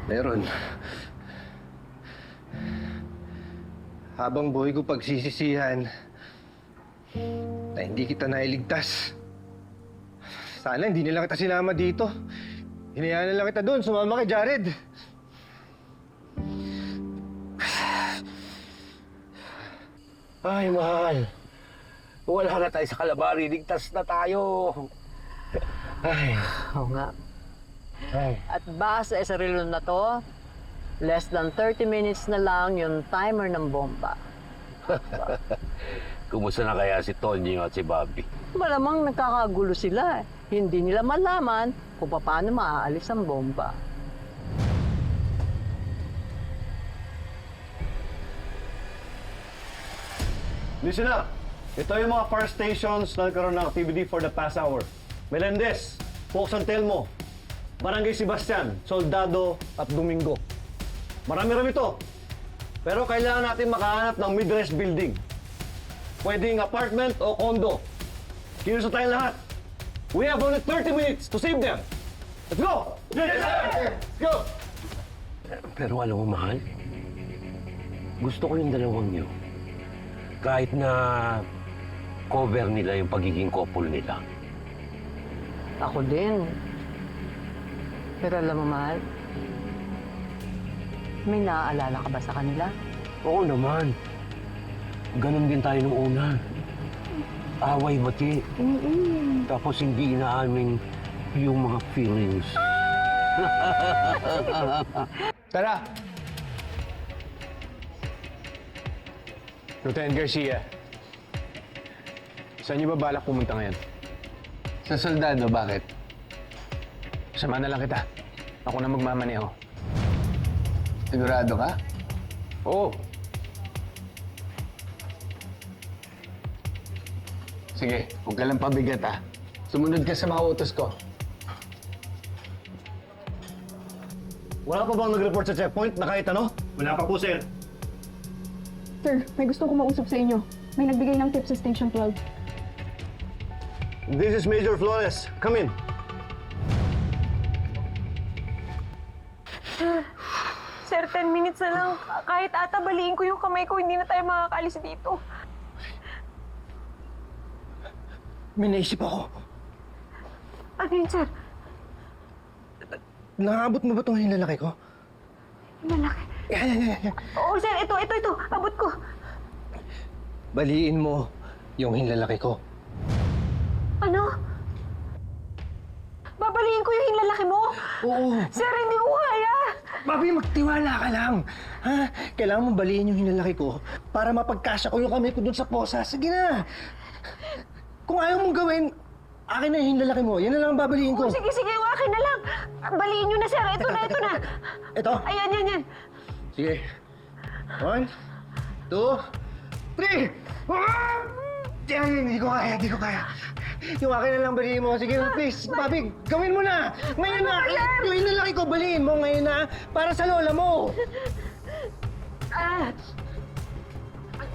Meron. Habang buhay ko pagsisisihan na hindi kita nailigtas. Sana hindi nila kita sinama dito. Hinayaan na lang kita doon, sumama kay Jared. Ay, mahal. Wala na tayo sa Kalabari. Ligtas na tayo. Ay. Oo nga. Ay. At base sa relo na to, less than 30 minutes na lang yung timer ng bomba. Kumusta na kaya si Tonyo at si Bobby? Malamang nagkakagulo sila. Hindi nila malaman kung paano maaalis ang bomba. Listen up! Ito yung mga fire stations na nagkaroon ng activity for the past hour. Melendez, Pok San Telmo, Barangay Sebastian, Soldado at Domingo. Marami-rami ito. Pero kailangan natin makahanap ng mid-rise building. Pwedeng apartment o condo. Kinusa tayong lahat. We have only 30 minutes to save them. Let's go! Yes, sir! Let's go! Pero alam mo, mahal, gusto ko yung dalawang yun. Kahit na cover nila yung pagiging couple nila. Ako din. Pero alam mo, mahal, may naaalala ka ba sa kanila? Oo naman. Ganon din tayo nung una. Away bati. Tapos hindi inaamin yung mga feelings. Tara! Lieutenant Garcia, saan niyo ba balak pumunta ngayon? Sa soldado, bakit? Sama na lang kita. Ako na magmamaneho. Sigurado ka? Oo. Sige, huwag ka lang pabigat ha. Sumunod ka sa mga utos ko. Wala pa bang nag-report sa checkpoint na kahit ano? Wala pa po, sir. Sir, may gusto ko mausap sa inyo. May nagbigay ng tip sa Station 12. This is Major Flores. Come in. Sir, 10 minutes na lang. Kahit ata baliin ko yung kamay ko, hindi na tayo makakaalis dito. May naisip ako. Ano yun, sir? Nakaabot mo ba itong hinlalaki ko? Malaki. Yan. Oo, sir. Ito. Abot ko. Baliin mo yung hinlalaki ko. Ano? Babaliin ko yung hinlalaki mo? Oo. Sir, hindi ko kaya. Bobby, magtiwala ka lang. Ha? Kailangan mong baliin yung hinlalaki ko para mapagkasya ko yung kamay ko dun sa posa. Sige na. Kung ayaw mong gawin, akin na yung hinlalaki mo. Yan na lang ang babaliin ko. Oo, sige. Akin na lang. Baliin nyo na, sir. Ito na. Ito? Ayan. Sige. 1, 2, 3! Yan, hindi ko kaya. Yung akin na lang baliin mo. Sige, please. Bobby, gawin mo na. Ngayon na. Yung hinlalaki ko, baliin mo ngayon na para sa lola mo.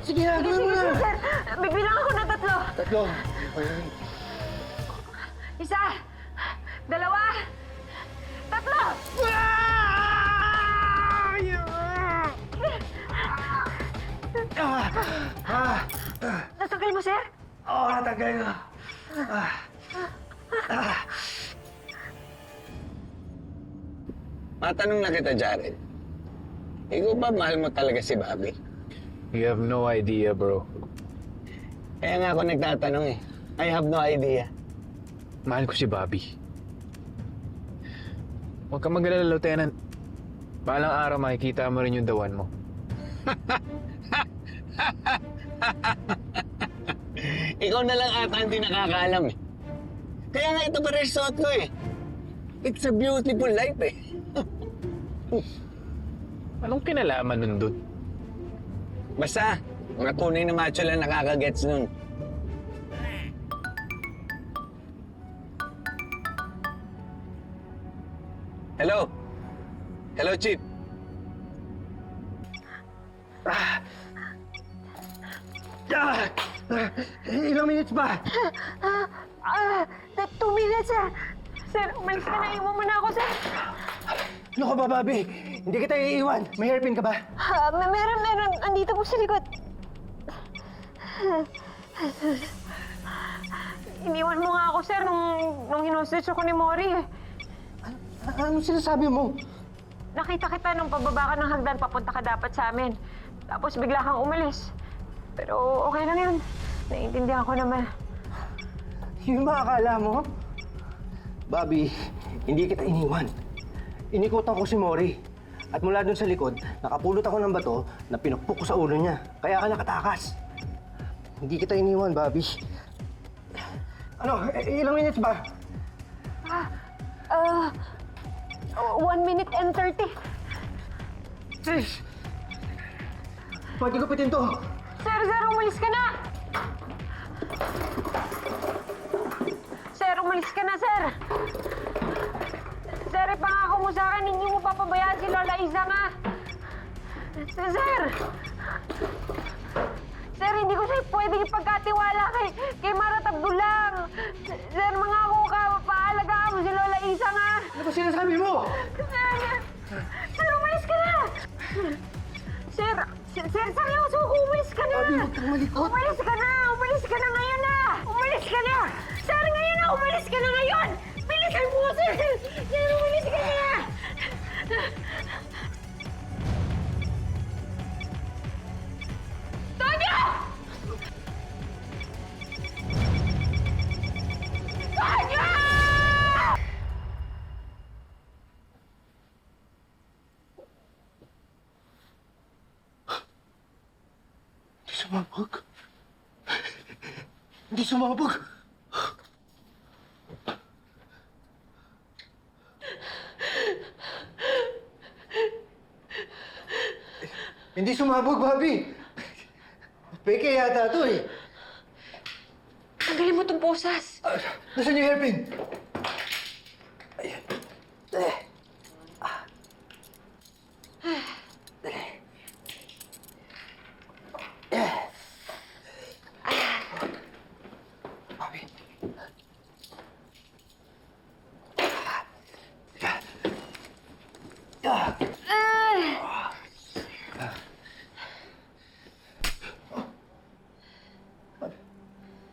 Sige na, gawin mo na. Sige, sir. Bibilang ako ng 3. 3. Ayan. 1, 2, 3. Natanggal mo, sir? Oo, natanggal na. Matanong na kita, Jared. Ikaw ba mahal mo talaga si Bobby? You have no idea, bro. Kaya nga ako nagtatanong eh. I have no idea. Mahal ko si Bobby. Huwag ka mag-alala, Lieutenant. Balang araw makikita mo rin yung dawan mo. Ikaw na lang ata hindi nakakaalam eh. Kaya nga ito pa rin suot ko eh. It's a beautiful life eh. Anong kinalaman nun doon? Basta, mga tunay na macho lang nakakagets nun. Hello? Hello, Chief. Ilang minutes ba? 2 minutes, sir. Sir, umalis ka na. Iwan mo na ako, sir. Ano ka ba, Bobby? Hindi kita iiwan. May hairpin ka ba? Meron. Andito po sa likod. Iniwan mo nga ako, sir, nung hinostage ako ni Mori. Ano sinasabi mo? Nakita kita nung pababa ka ng hagdan, papunta ka dapat sa amin. Tapos bigla kang umalis. Pero okay lang yun. Naiintindihan ko naman. Yung ba akala mo? Bobby, hindi kita iniwan. Inikutan ko si Mori. At mula dun sa likod, nakapulot ako ng bato na pinukpok ko sa ulo niya. Kaya ka nakatakas. Hindi kita iniwan, Bobby. Ano, ilang minutes ba? 1 minute and 30. Sis! Pwede gupitin to. Sir, umalis ka na! Sir, umalis ka na, sir! Sir, ipangako mo sa akin, hindi mo papabayaan si Lola Isa nga! Sir! Sir, hindi ko siya pwedeng ipagkatiwala kay Marat Abdulang! Sir, mangako ka, paalagaan mo si Lola Isa nga! Ano ba sinasabi mo? Sir, umalis ka na! Sir, seryoso ko, umalis ka na! Bobby, huwag kang malikot! Umalis ka na! Umalis ka na ngayon na! Umalis ka na! Sir, ngayon na! Umalis ka na ngayon! Bilisan mo, sir! Sir, umalis ka na! Tonyo! Tonyo! Hindi sumabog. Hindi sumabog. Hindi sumabog, Bobby. Peke yata to eh. Tanggalin mo itong posas. Nasaan yung hairpin? Ayan. Bobby.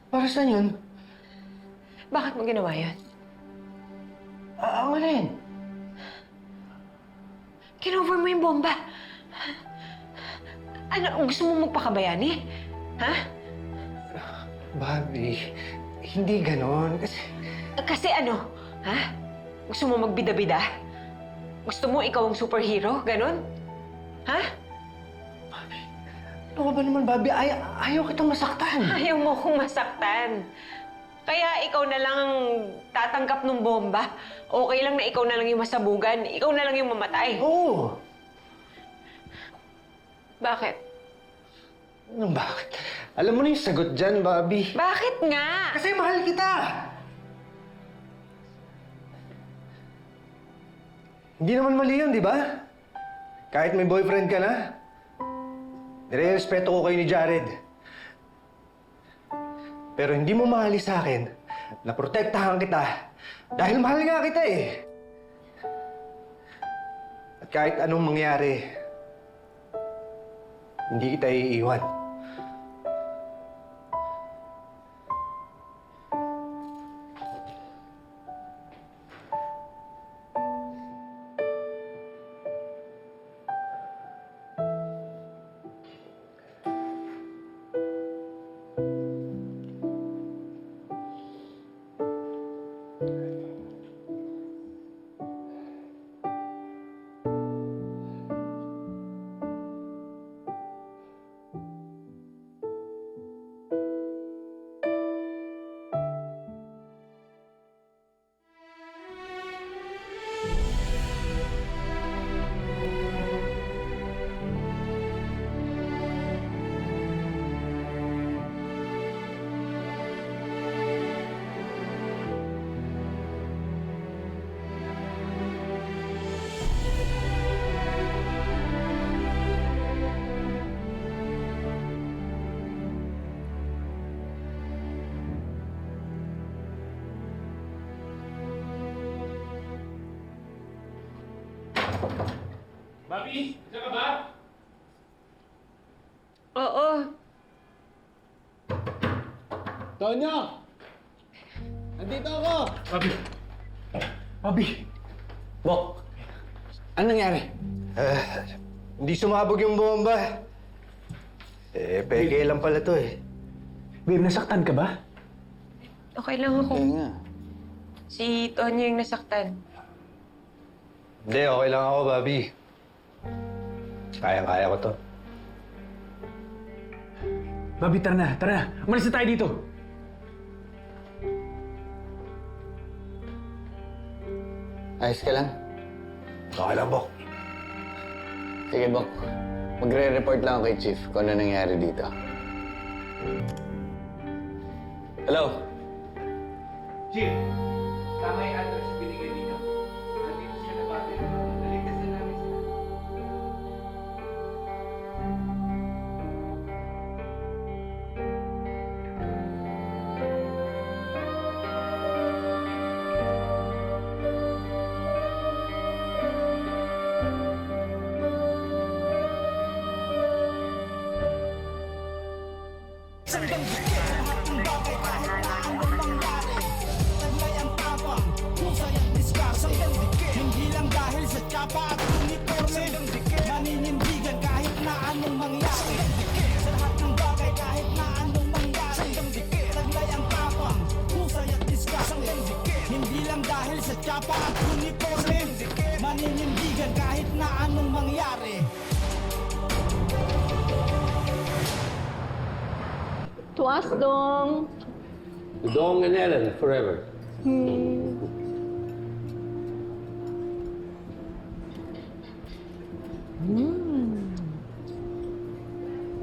Para saan yun? Bakit mo ginawa yun? Ang alin? Kinover mo yung bomba. Ano, gusto mo magpakabayani? Ha? Bobby, hindi ganon. Kasi ano? Ha? Gusto mo magbida-bida? Gusto mo ikaw ang superhero? Ganon? Ha? Ano ka ba naman, Bobby? Ayaw kitang masaktan. Ayaw mo akong masaktan. Kaya ikaw na lang ang tatanggap ng bomba. Okay lang na ikaw na lang yung masabugan. Ikaw na lang yung mamatay. Oo. Bakit? Anong bakit? Alam mo na yung sagot dyan, Bobby. Bakit nga? Kasi mahal kita! Hindi naman mali yun, di ba? Kahit may boyfriend ka na, nire-respeto ko kayo ni Jared. Pero hindi mo mahali sa akin na protektahan kita dahil mahal nga kita eh. At kahit anong mangyari, hindi kita iiwan. Papi, saan ka ba? Oo. Tonyo! Nandito ako! Papi! Papi! Bok! Ano nangyari? Hindi sumabog yung bomba. Peke lang pala to eh. Babe, nasaktan ka ba? Okay lang ako. Kaya nga. Si Tonyo yung nasaktan. Hindi, okay lang ako, Bobby. Kaya-kaya ko to. Bobby, tara na, tara na. Umalis na tayo dito. Ayos ka lang? Okay lang, Bok. Sige, Bok. Magre-report lang ako kay Chief kung ano nangyari dito. Hello? Chief, tama yung address binigay dito. Nandito siya na bate. Naligtas na namin sila. Hindi lang dahil sa tsapa at uniforme, maninindigan kahit na anong mangyari. Sa lahat ng bagay kahit na anong mangyari, taglay ang tapang, husay at diskusyon. Hindi lang dahil sa tsapa at uniforme, maninindigan kahit na anong mangyari. Tuas dong! Dong and Ellen, forever.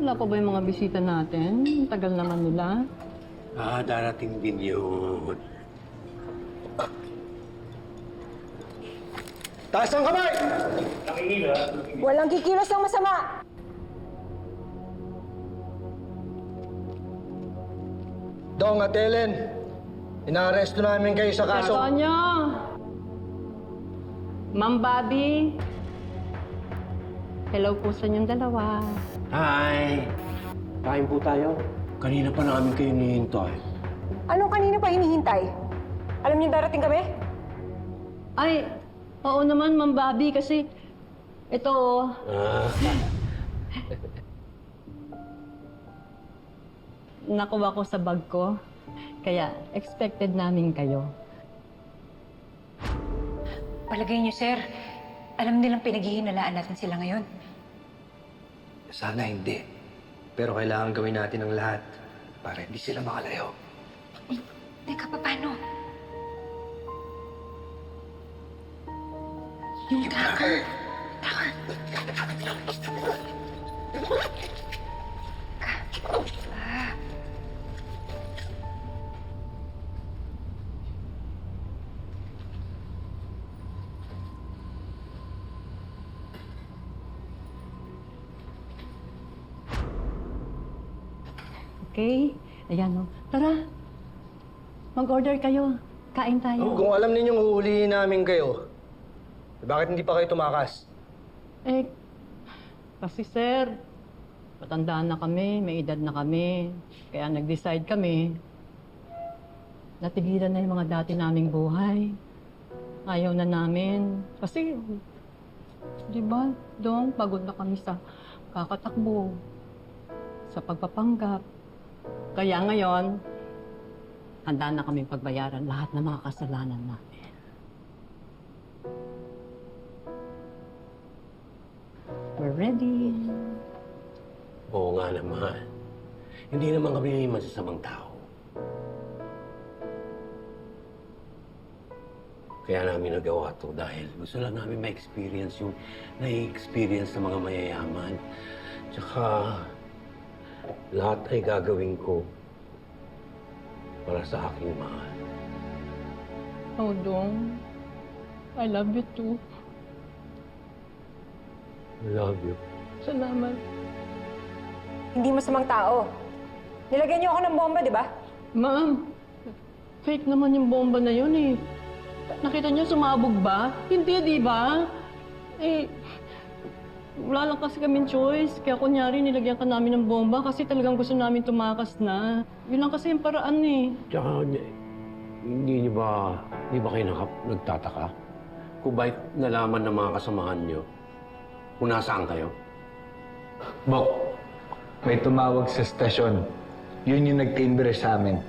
Wala pa ba yung mga bisita natin? Ang tagal naman nila. Darating din yun. Taas ang kamay! Walang kikilos ng masama! Dong at Ellen, inaaresto namin kayo sa kaso... Tonyo! Ma'am Bobby! Hello po sa inyong dalawa. Hi! Kain po tayo. Kanina pa namin kayo hinihintay. Anong kanina pa hinihintay? Alam niyo darating kami? Ay, oo naman, Ma'am Bobby, kasi ito, nakuha ko sa bag ko. Kaya, expected namin kayo. Palagay niyo, sir, alam nilang pinaghihinalaan natin sila ngayon. Sana hindi. Pero kailangan gawin natin ang lahat para hindi sila makalayo. Teka, paano? Yung tracker. Okay? Ayan o. Tara, mag-order kayo. Kain tayo. Kung alam ninyong huhulihin namin kayo, bakit hindi pa kayo tumakas? Eh, kasi sir, matandaan na kami, may edad na kami. Kaya nag-decide kami, natigilan na yung mga dati naming buhay. Ayaw na namin. Kasi, di ba, Dong, pagod na kami sa kakatakbo, sa pagpapanggap. Kaya ngayon, handa na kami pagbayaran lahat ng mga kasalanan namin. We're ready. Oo nga naman. Hindi naman kami masasamang tao. Kaya namin nagawa to dahil gusto lang namin ma-experience yung na-experience ng mga mayayaman. Tsaka lahat ay gagawin ko para sa aking mahal. Oh, Dong. I love you too. I love you. Salamat. Hindi masamang tao. Nilagyan niyo ako ng bomba, di ba? Ma'am, fake naman yung bomba na yun eh. Nakita niyo sumabog ba? Hindi, di ba? Eh, Wala lang kasi kaming choice. Kaya kunyari, nilagyan ka namin ng bomba kasi talagang gusto namin tumakas na. Yun lang kasi yung paraan eh. Tsaka, hindi ba kayo nagtataka? Kung bakit nalaman ng mga kasamahan nyo kung nasaan kayo? Bok, may tumawag sa stasyon. Yun yung nag-timbre sa amin.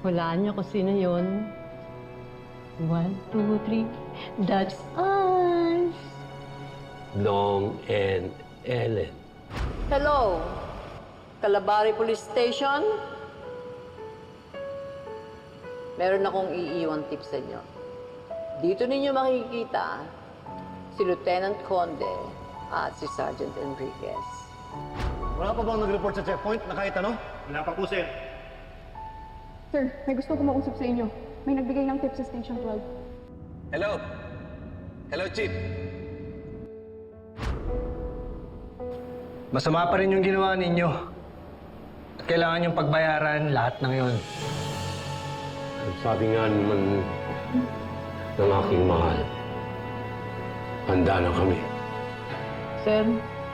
Wala niyo kung sino yun. 1, 2, 3. That's us! Dong and Ellen. Hello! Calabari Police Station? Meron akong iiwan tip sa inyo. Dito ninyo makikita si Lieutenant Conde at si Sergeant Enriquez. Wala pa bang nag-report sa checkpoint na kahit ano? Wala pa po, sir. Sir, may gusto ko mausap sa inyo. May nagbigay ng tip sa Station 12. Hello? Hello, Chief. Masama pa rin yung ginawa ninyo. At kailangan yung pagbayaran lahat ng yun. Sabi nga naman ng aking mahal, handa na kami. Sir,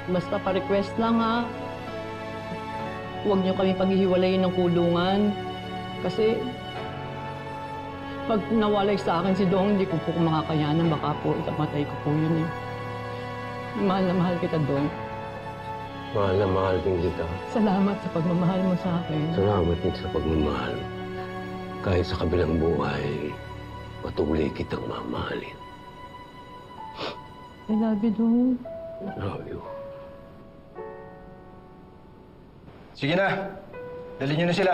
basta pa-request lang ha. Huwag niyo kami paghihiwalayin ng kulungan. Kasi pag nawalay sa akin si Dong, hindi ko po makakayanan. Baka po ikamatay ko po yun eh. Mahal na mahal kita, Dong. Mahal na mahal din kita. Salamat sa pagmamahal mo sa akin. Salamat din sa pagmamahal. Kahit sa kabilang buhay, patuloy kitang mamahalin. I love you, Dong. Love you. Sige na. Dali nyo na sila.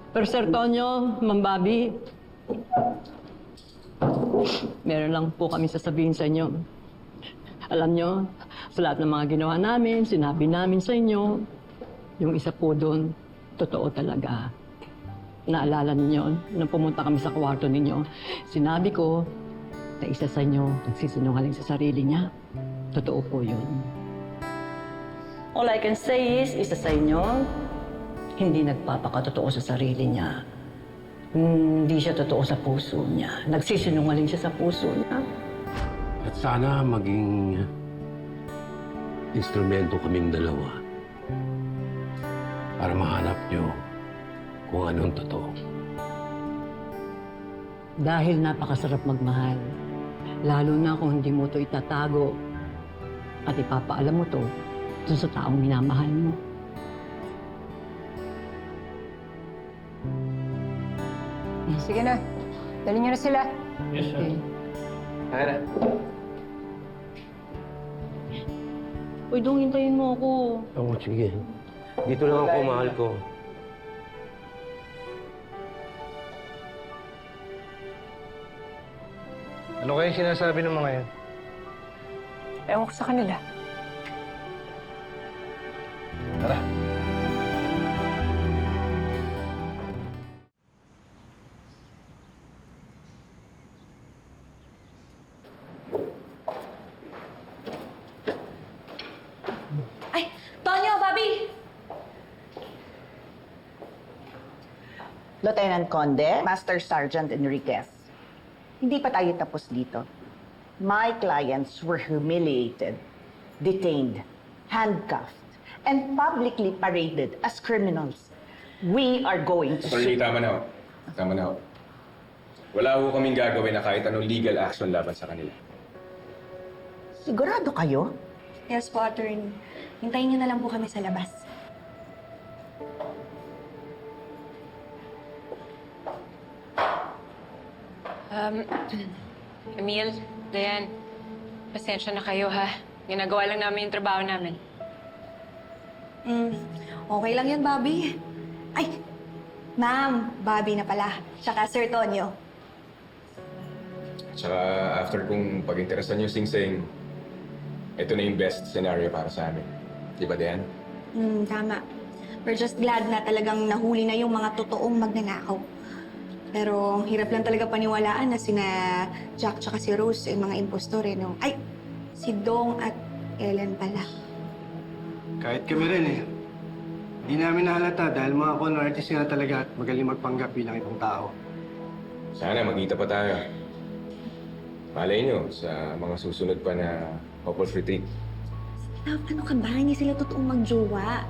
Pero Sir Tonyo, Ma'am Bobby, meron lang po kami sasabihin sa inyo. Alam nyo, sa lahat ng mga ginawa namin, sinabi namin sa inyo, yung isa po doon, totoo talaga. Naalala ninyo, nung pumunta kami sa kwarto ninyo, sinabi ko na isa sa inyo nagsisinungaling sa sarili niya. Totoo po yun. All I can say is, isa sa inyo, hindi nagpapakatotoo sa sarili niya. Hindi siya totoo sa puso niya. Nagsisinungaling siya sa puso niya. At sana maging instrumento kaming dalawa para mahanap nyo kung anong totoo. Dahil napakasarap magmahal. Lalo na kung hindi mo ito itatago at ipapaalam mo to dun sa taong minamahal mo. Sige na. Dali niyo na sila. Yes, sir. Tara. Uy, Dong, hintayin mo ako. Oo, sige. Dito lang ako, mahal ko. Ano kaya yung sinasabi ng mga yan? Ewan ko sa kanila. Tara. Ay, Tonyo, Bobby! Lieutenant Conde, Master Sergeant Enriquez. Hindi pa tayo tapos dito. My clients were humiliated, detained, handcuffed, and publicly paraded as criminals. We are going to Sorry, tama na ho. Tama na ho. Wala ho kaming gagawin na kahit anong legal action laban sa kanila. Sigurado kayo? Yes po, attorney. Hintayin niyo na lang po kami sa labas. Emil, Dayan, pasensya na kayo ha. Ginagawa lang namin yung trabaho namin. Okay lang yun, Bobby. Ay, ma'am, Bobby na pala. Tsaka Sir Tonyo. Tsaka after kung pag-interesan niyo Sing-Sing, ito na yung best scenario para sa amin. Di ba, Dayan? Tama. We're just glad na talagang nahuli na yung mga totoong magnanakaw. Pero hirap lang talaga paniwalaan na sina Jack tsaka si Rose yung mga impostor eh, no? Ay, si Dong at Ellen pala. Kahit kami rin eh. Di namin nahalata dahil mga con artist nga talaga at magaling magpanggap bilang ibang tao. Sana magkita pa tayo. Malay nyo sa mga susunod pa na couples retreat. Love, ano ka ba? Hindi sila totoong magjowa.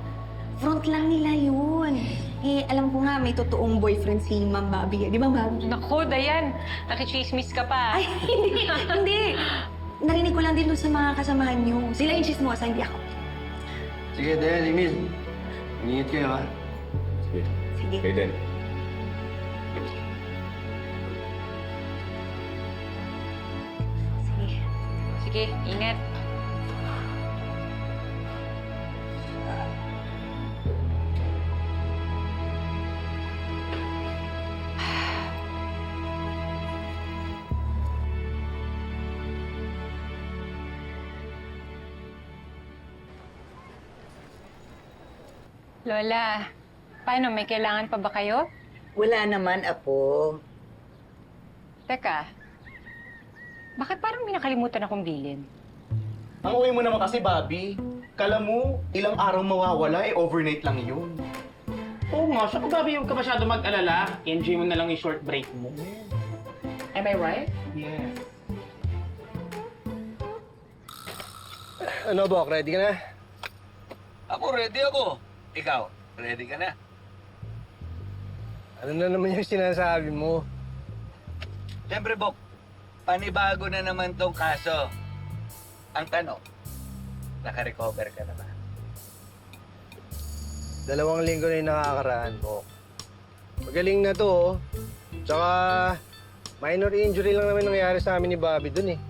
Front lang nila yun. Eh, alam ko nga may totoong boyfriend si Ma'am Bobby. Di ba, Ma'am? Naku, Dayan. Nakichismis ka pa. Ay, hindi. Hindi. Narinig ko lang din doon sa mga kasamahan niyo. Sila yung chismosa, hindi ako. Sige, Dayan, Emil. Ingat kayo, ha? Sige. Sige. Kayo din. Sige. Sige, ingat. Lola, paano? May kailangan pa ba kayo? Wala naman, Apo. Teka, bakit parang may nakalimutan akong bilin? Ang uwi mo naman kasi, Bobby. Kala mo, ilang araw mawawala, overnight lang yun. Oo nga, siya Bobby, huwag ka masyado mag-alala. Enjoy mo na lang yung short break mo. Am I right? Yes. Ano, Bok? Ready ka na? Ako, ready ako. Ikaw, ready ka na? Ano na naman yung sinasabi mo? Siyempre, Bok, panibago na naman tong kaso. Ang tanong, naka-recover ka na ba? 2 linggo na yung nakakaraan, Bok. Magaling na to, oh. Tsaka, minor injury lang naman nangyari sa amin ni Bobby dun, eh.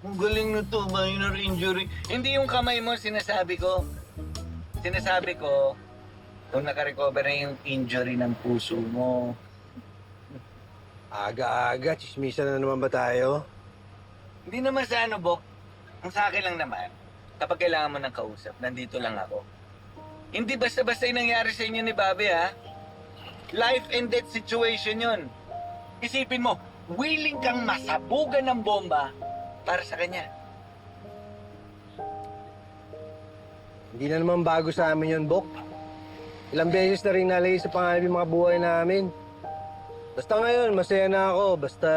Ang galing na to, minor injury. Hindi yung kamay mo sinasabi ko. Sinasabi ko, kung naka-recover na yung injury ng puso mo. Aga-aga, chismisan na naman ba tayo? Hindi naman sa ano, Bok. Ang sa akin lang naman, kapag kailangan mo ng kausap, nandito lang ako. Hindi basta-basta yung nangyari sa inyo ni Bobby, ha? Life and death situation yun. Isipin mo, willing kang masabugan ng bomba para sa kanya. Hindi na naman bago sa amin yun, Bok. Ilang beses na rin nalagay sa panganib yung mga buhay namin. Basta ngayon, masaya na ako. Basta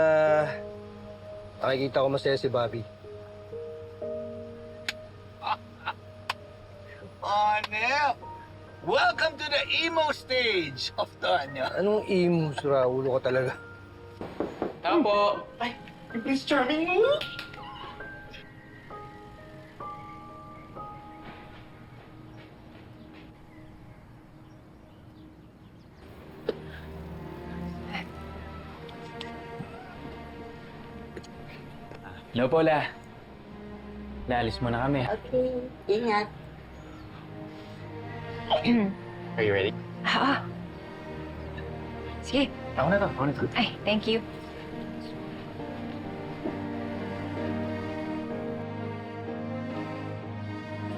nakikita ko masaya si Bobby. Oh, Nep! Welcome to the emo stage of Tonyo. Anong emo, sura? Ulo ka talaga. Tama po. Ay, Prince Charming mo. Hello, Paula. Naalis mo na kami. Okay. Ingat. Are you ready? Ah, sige. Ako na to. Ay, thank you.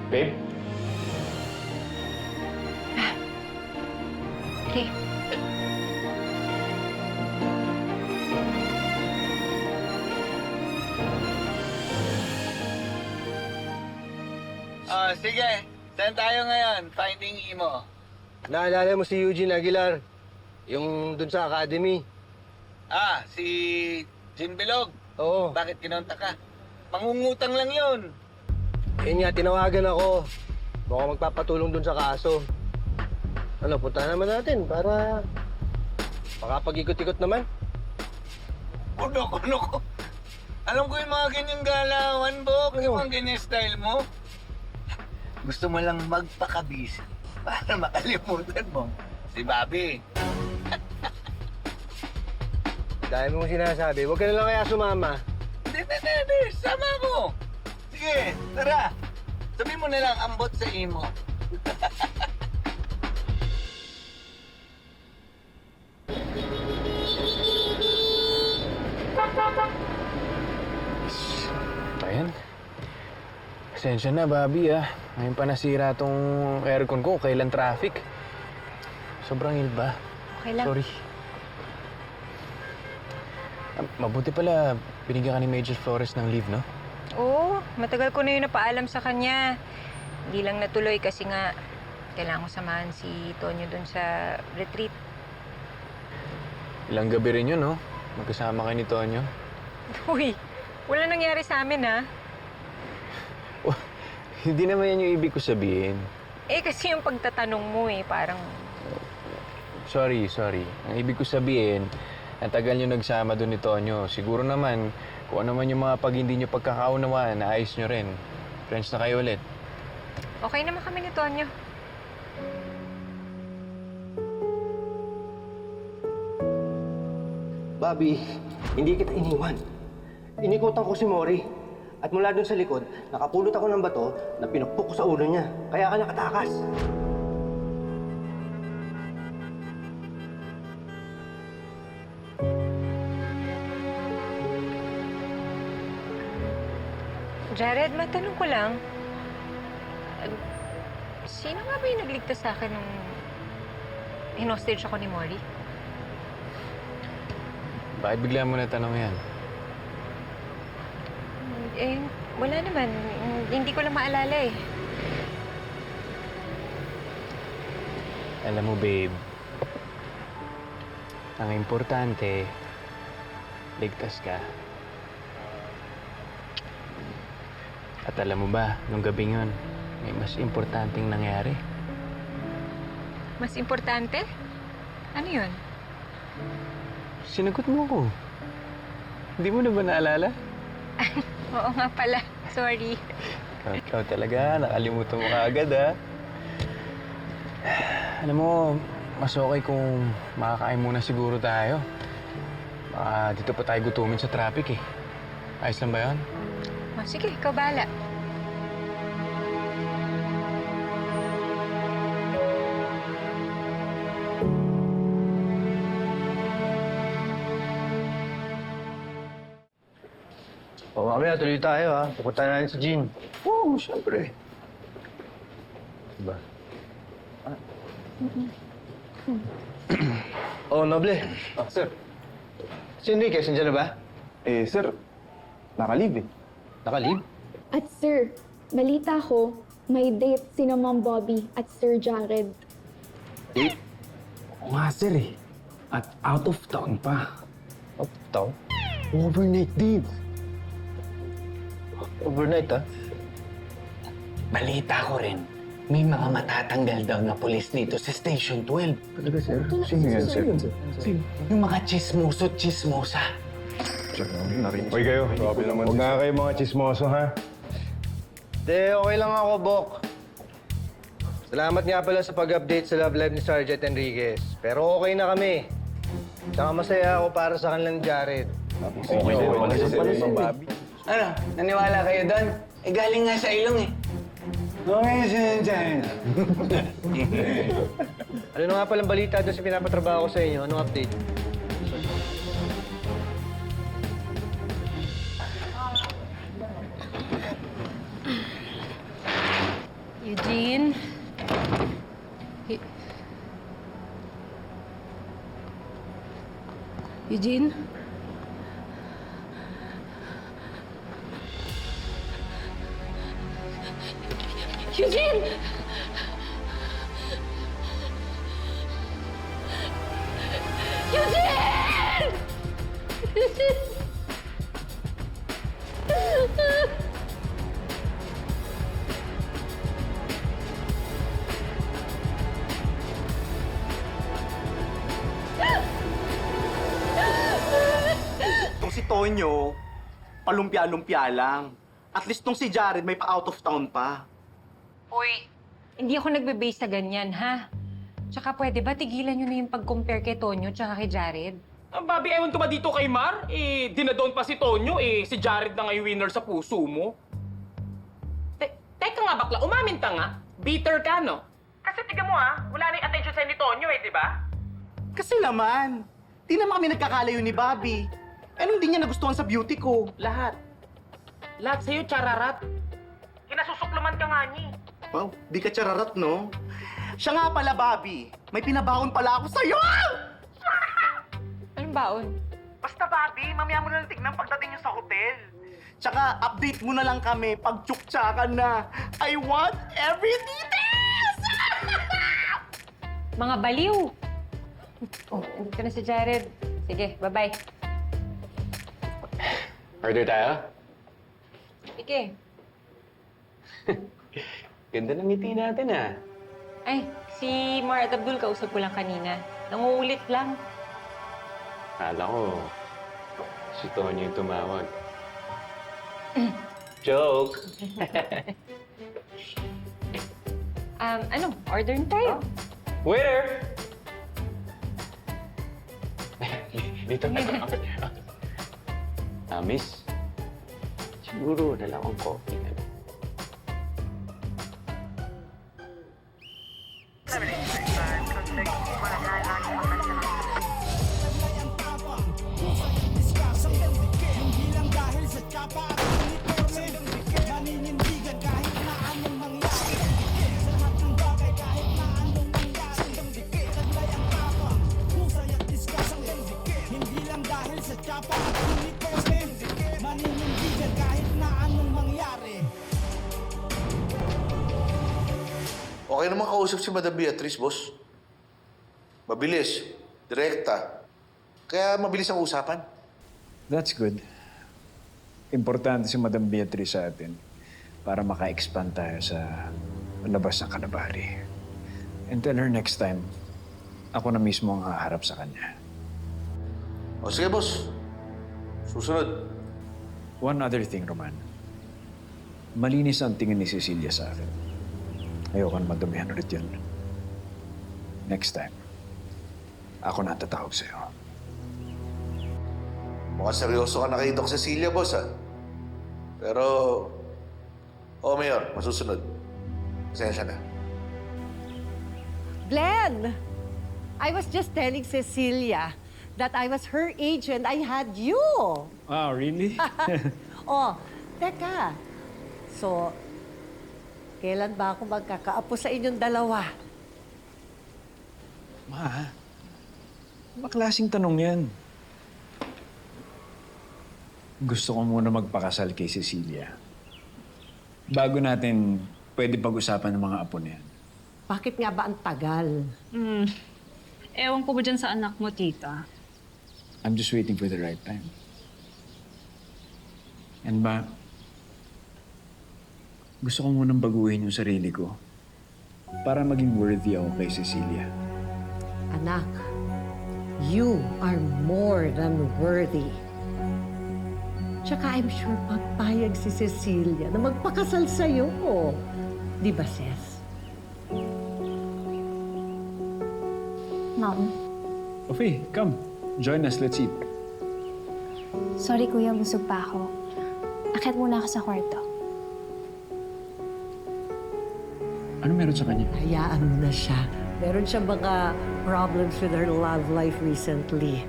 Babe? Okay. Oh, sige. Saan tayo ngayon? Finding Emo. Naalala mo si Eugene Aguilar? Yung dun sa academy? Ah, si Jim Bilog. Oo. Bakit kinonta ka? Mangungutang lang yun. Yun nga, tinawagan ako. Mukhang magpapatulong dun sa kaso. Ano, puntahan naman natin para makapag-ikot-ikot naman. Kuno ko. Alam ko yung mga ganyang galawan, Bok. Yung mga ganyan style mo. Gusto mo lang magpakabisi para makalimutan mo si Bobby. Dahil mong sinasabi, huwag ka na lang kaya sumama. Hindi. Sama ko. Sige, tara. Sabihin mo na lang ambot sa imo. Ayan. Pasensya na, Bobby, ah. Ngayon pa nasira tong aircon ko. Kailan traffic? Sobrang init ba? Okay lang. Sorry. Mabuti pala, binigyan ka ni Major Flores ng leave, no? Oo, matagal ko na yun napaalam sa kanya. Hindi lang natuloy kasi nga kailangan ko samahan si Tonyo dun sa retreat. Ilang gabi rin yun, no? Magkasama kayo ni Tonyo. Uy, wala nangyari sa amin, ha? Hindi naman yan yung ibig ko sabihin. Eh, kasi yung pagtatanong mo parang... Sorry. Ang ibig ko sabihin, ang tagal nyo nagsama doon ni Tonyo. Siguro naman, kung ano man yung mga pag hindi nyo pagkakaunawaan, naayos nyo rin. Friends na kayo ulit. Okay naman kami ni Tonyo. Bobby, hindi kita iniwan. Inikutan ko si Mori. At mula dun sa likod, nakapulot ako ng bato na pinukpok ko sa ulo niya. Kaya ka nakatakas. Jared, matanong ko lang. Sino nga ba yung nagligtas sa akin nung hinostage ako ni Mori? Bakit bigla mo natanong yan? Eh, wala naman. Hindi ko lang maalala eh. Alam mo, babe, ang importante, ligtas ka. At alam mo ba, nung gabing yun, may mas importanteng nangyari. Mas importante? Ano yun? Sinagot mo ko. Hindi mo na ba naalala? Oo nga pala. Sorry. Ikaw talaga, nakalimutan mo kaagad, ha? Alam mo, mas okay kung makakain muna siguro tayo. Baka dito pa tayo gutumin sa traffic, eh. Ayos lang ba yun? Oh, sige, ikaw bahala. O, mamaya tuloy tayo, ha? Pupunta na natin si Jean. Oo, syempre. Diba? Oh, Noble. Sir. Si Enriquez, nandiyan na ba? Sir, naka-leave eh. Naka-leave? At sir, balita ko, may date sina Ma'am Bobby at Sir Jared. Date? Oo nga, sir eh. At out of town pa. Out of town? Overnight date. Overnight, ha? Balita ko rin, may mga matatanggal daw na pulis dito sa Station 12. Talaga, sir? Sino yan, sir? Yung mga chismoso at chismosa. Hoy kayo, huwag nga kayo mga chismoso, ha? De, okay lang ako, Bok. Salamat nga pala sa pag-update sa love life ni Sergeant Enriquez. Pero okay na kami. Tsaka masaya ako para sa kanilang Jared. Ano, naniwala kayo doon? Eh, galing nga sa ilong eh. Okay, Sir. Ano na nga palang balita doon sa pinapatrabaho ko sa inyo? Anong update? Eugene? Eugene? Eugene! Eugene! Itong si Tonyo, palumpia-lumpia lang. At least tong si Jared may pa-out of town pa. Uy, hindi ako nagbe-base sa ganyan, ha? Tsaka pwede ba tigilan nyo na yung pag-compare kay Tonyo tsaka kay Jared? Bobby, ewan ko ba dito kay Mar? Dinadown pa si Tonyo, si Jared na nga yung winner sa puso mo. Teka nga bakla, umamin ka nga. Bitter ka, no? Kasi tiga mo wala na yung attention sa'yo ni Tonyo di ba? Kasi naman, di naman kami nagkakalayo ni Bobby. Anong di niya nagustuhan sa beauty ko? Lahat. Lahat sa'yo, chararat. Kinasusukluman ka nga niya. Wow, di ka chararat, no? Siya nga pala, Bobby. May pinabaon pala ako sa'yo! Anong baon? Basta, Bobby, mamaya mo na lang tignan pagdating niyo sa hotel. Tsaka, update mo na lang kami pag tsuktsakan na. I want every details! Mga baliw! Oh, andito na si Jared. Sige, bye-bye. Order tayo? Sige. Ganda ng ngiti natin ah. Ay, si Mar at Abdul kausap ko lang kanina. Nanguulit lang. Kala ko, si Tonyo yung tumawag. Joke! Ano? Order na tayo. Waiter! Dito na. Miss, siguro na lang ang coffee. Okay naman kausap si Madam Beatrice, boss. Mabilis, direkta. Kaya mabilis ang usapan. That's good. Importante si Madam Beatrice sa atin para maka-expand tayo sa labas ng Kalabari. And tell her next time, ako na mismo ang haharap sa kanya. O sige, boss. Susunod. One other thing, Roman. Malinis ang tingin ni Cecilia sa akin. Ayoko na madumihan ulit yun. Next time, ako na tatawag sa'yo. Mukhang seryoso ka na kay Doc Cecilia, boss, ha? Pero... Mayor, masusunod. Pasensya na. Glenn! I was just telling Cecilia that I was her agent. I had you. Wow, really? Oh, teka. So, kailan ba ako magkakaapo sa inyong dalawa? Ma, maklasing tanong yan. Gusto ko muna magpakasal kay Cecilia. Bago natin pwede pag-usapan ng mga apo niyan. Bakit nga ba ang tagal? Ewan ko ba dyan sa anak mo, tita? I'm just waiting for the right time. And ba, gusto ko munang baguhin yung sarili ko para maging worthy ako kay Cecilia. Anak, you are more than worthy. Tsaka I'm sure papayag si Cecilia na magpakasal sa'yo. Di ba, Ces? Mom, Okay, come. Join us. Let's eat. sorry kuya, busog pa ako. Akit muna ako sa kwarto. Ano meron sa kanya? Hayaan mo na siya. Meron siya mga problems with her love life recently.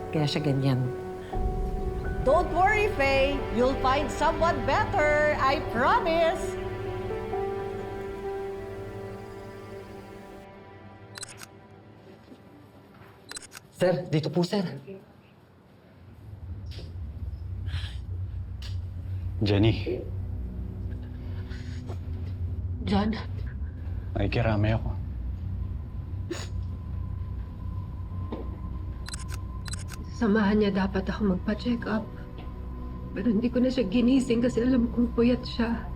Kaya siya ganyan. Don't worry, Faye. You'll find someone better. I promise. Sir, dito po, sir. Jenny, John? nakikiramay ako. Samahan niya dapat ako magpa-check up. Pero hindi ko na siya ginising kasi alam kong puyat siya.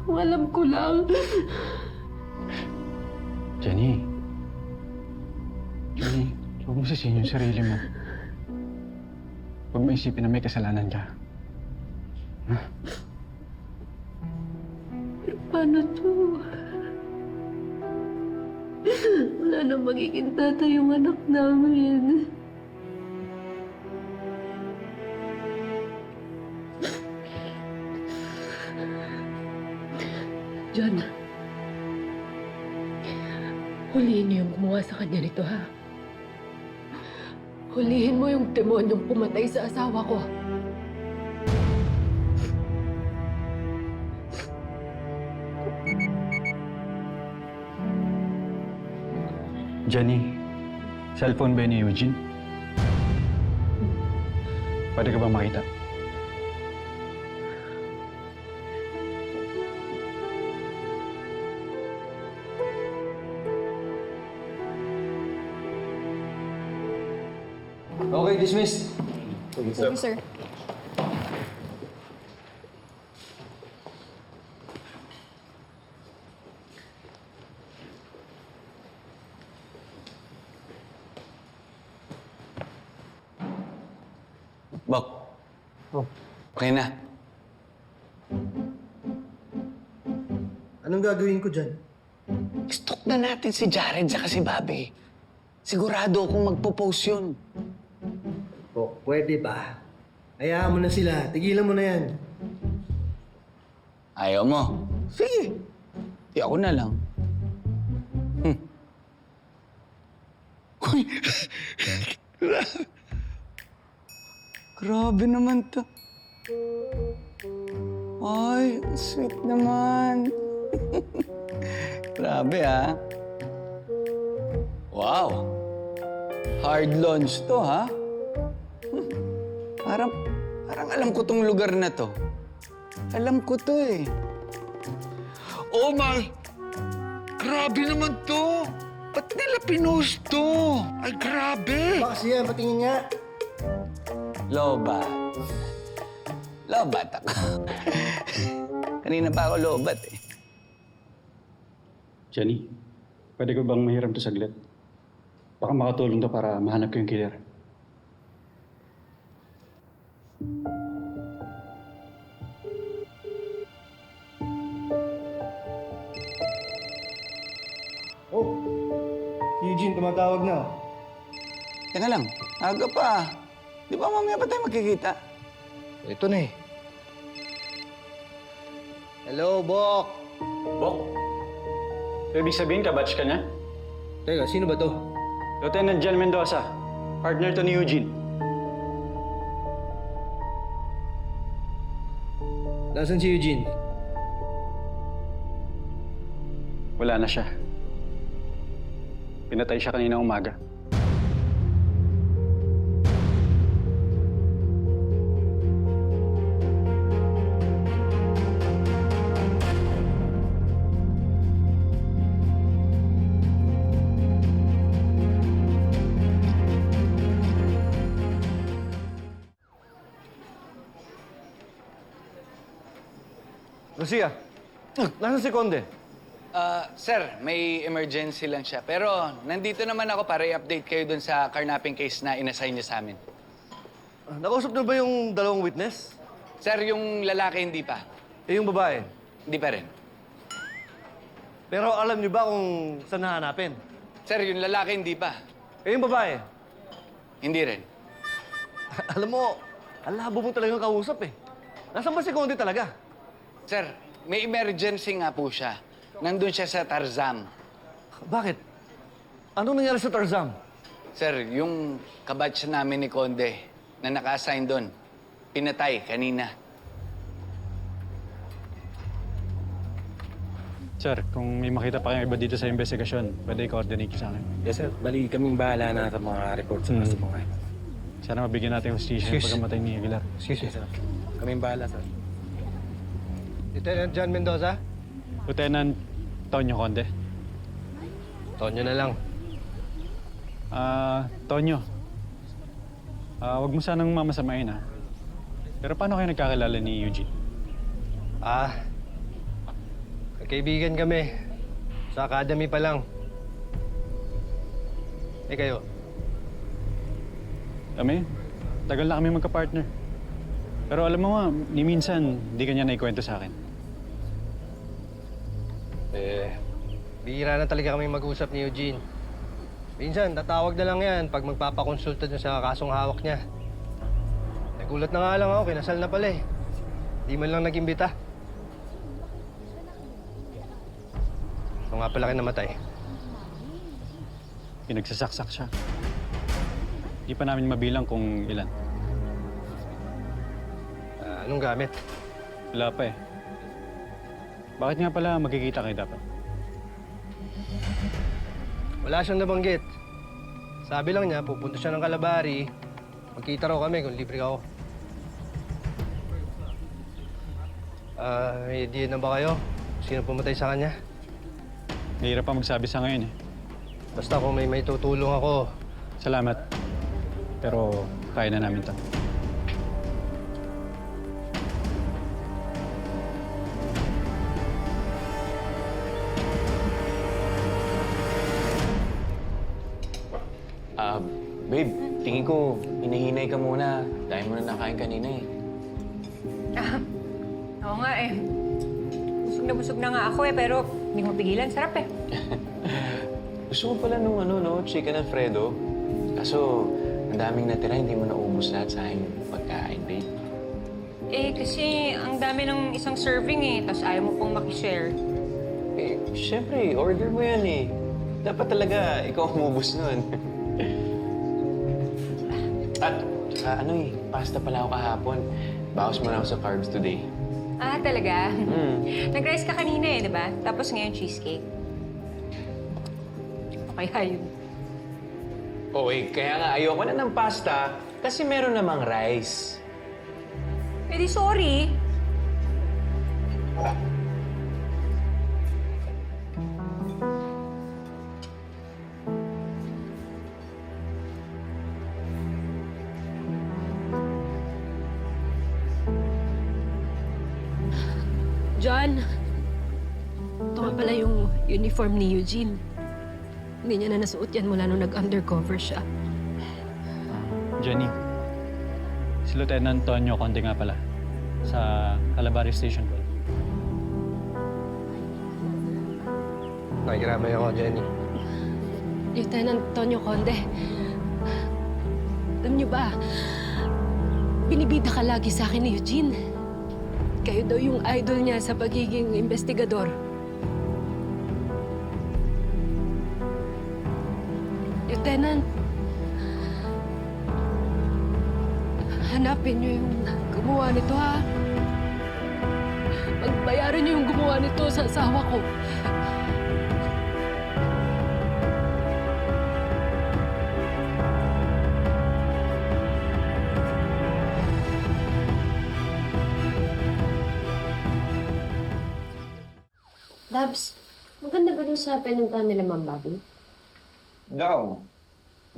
Kung alam ko lang. Jenny, huwag mo sisihin yung sarili mo. Huwag mo isipin na may kasalanan ka. Ha? Paano to? Wala na magiging tatay yung anak namin. John, hulihin niyo yung gumawa sa kanya nito, ha? Hulihin mo yung demonyong pumatay sa asawa ko. Jenny, cellphone ba ni Eugene? Pwede ka ba makita? Okay, dismissed. Thank you, sir. Bok. Okay na. Anong gagawin ko dyan? Stalk na natin si Jared saka si Bobby. Sigurado akong magpo-post yun. O, pwede ba? Hayaan mo na sila. Tigilan mo na yan. Ayaw mo? Sige. Di ako na lang. Uy! Grabe naman to. Ay, sweet naman. Grabe ah. Wow. Hard launch to ha. Parang alam ko tong lugar na to. Alam ko to eh. Oh my! Grabe naman to! Ba't nila pinost to? Ay, grabe! Bakit yan? Patingin nga. Lobat. Lobat ako. Kanina pa ako lobat eh. Jenny, pwede ko bang mahiram to saglit? Baka makatulong to para mahanap ko yung killer. Oh, si Eugene tumatawag na. Teka lang, aga pa. Di ba mamaya pa tayo magkikita? Ito na eh. Hello, Bok. Bok? Ibig sabihin ka-batch ka niya? Teka, sino ba to? Lieutenant Jan Mendoza. Partner to ni Eugene. Nasaan si Eugene? Wala na siya. Pinatay siya kanina umaga. Lucia, nasaan si Conde? Sir, may emergency lang siya. Pero nandito naman ako para i-update kayo dun sa carnapping case na inassign niya sa amin. Nakausap na ba yung dalawang witness? Sir, yung lalaki hindi pa. Eh, yung babae? Hindi pa rin. Pero alam niyo ba kung saan nahanapin? Sir, yung lalaki hindi pa. Eh, yung babae? Hindi rin. Alam mo, ang labo mo talagang kausap eh. Nasaan ba si Conde talaga? Sir, may emergency nga po siya. Nandun siya sa Tarzam. Bakit? Anong nangyari sa Tarzam? Sir, yung kabatch namin ni Conde na naka-assign doon, pinatay kanina. Sir, kung may makita pa kayong iba dito sa investigasyon, pwede i-coordinate sa akin. Yes, sir. Bali, kaming bahala na sa mga reports sa mga. Sana mabigyan natin yung hustisya yung pagkamatay ni Aguilar. Excuse me, sir. Kaming bahala, sir. Lieutenant John Mendoza? Lieutenant Tonyo Conde. Tonyo na lang. Tonyo. Huwag mo sanang mamasamain, ha? Pero paano kayo nagkakilala ni Eugene? Kaibigan kami. Sa academy pa lang. Eh kayo? Kami? Tagal na kami magka-partner. Pero alam mo nga, ni minsan, di kanya naikwento sa akin. Bihira na talaga kami mag-usap ni Eugene. Minsan, tatawag na lang yan pag magpapakonsulta niya sa kasong hawak niya. Nagulat na nga lang ako, kinasal na pala eh. Di man lang nag-imbita. So nga pala namatay. Pinagsasaksak siya. Di pa namin mabilang kung ilan. Anong gamit? Wala pa eh. Bakit nga pala magkikita kayo dapat? Wala siyang nabanggit. Sabi lang niya, pupunta siya ng Kalabari. Magkita raw kami kung libre ako. May idea na ba kayo? Sino pumatay sa kanya? Mahirap pa magsabi sa ngayon eh. Basta kung may tutulong ako. Salamat. Pero kaya na namin to. Babe, tingin ko, hinihinay ka muna. Dahil mo na nakain kanina eh. Oo nga eh. Busog na nga ako eh, pero hindi ko mapigilan. Sarap eh. Gusto mo pala nung chicken Alfredo? Kaso, ang daming natira, hindi mo naubos lahat sa aking pagkain, babe. Eh, kasi ang dami ng isang serving eh, tapos ayaw mo pong makishare. Eh, syempre, order mo yan eh. Dapat talaga ikaw umubos nun. At, pasta pala ako kahapon. Bawas mo na ako sa carbs today. Ah, talaga? Nag-rice ka kanina eh, di ba? Tapos ngayon cheesecake. O kaya yun. Kaya nga ayoko na ng pasta kasi meron namang rice. Eh di sorry. John, ito nga pala yung uniform ni Eugene. Hindi niya na nasuot yan mula nung nag-undercover siya. Jenny, si Lieutenant Tonyo Conde nga pala. Sa Calabari Station po. Nakikiramay ako, Jenny. Lieutenant Tonyo Conde, alam niyo ba, binibida ka lagi sa akin ni Eugene. Kayo daw yung idol niya sa pagiging investigador. Lieutenant, hanapin niyo yung gumawa nito, ha? Pagbayaran niyo yung gumawa nito sa asawa ko. Dabs, maganda ba dun sa pinuntahan nila, Ma'am Bobby? Daw.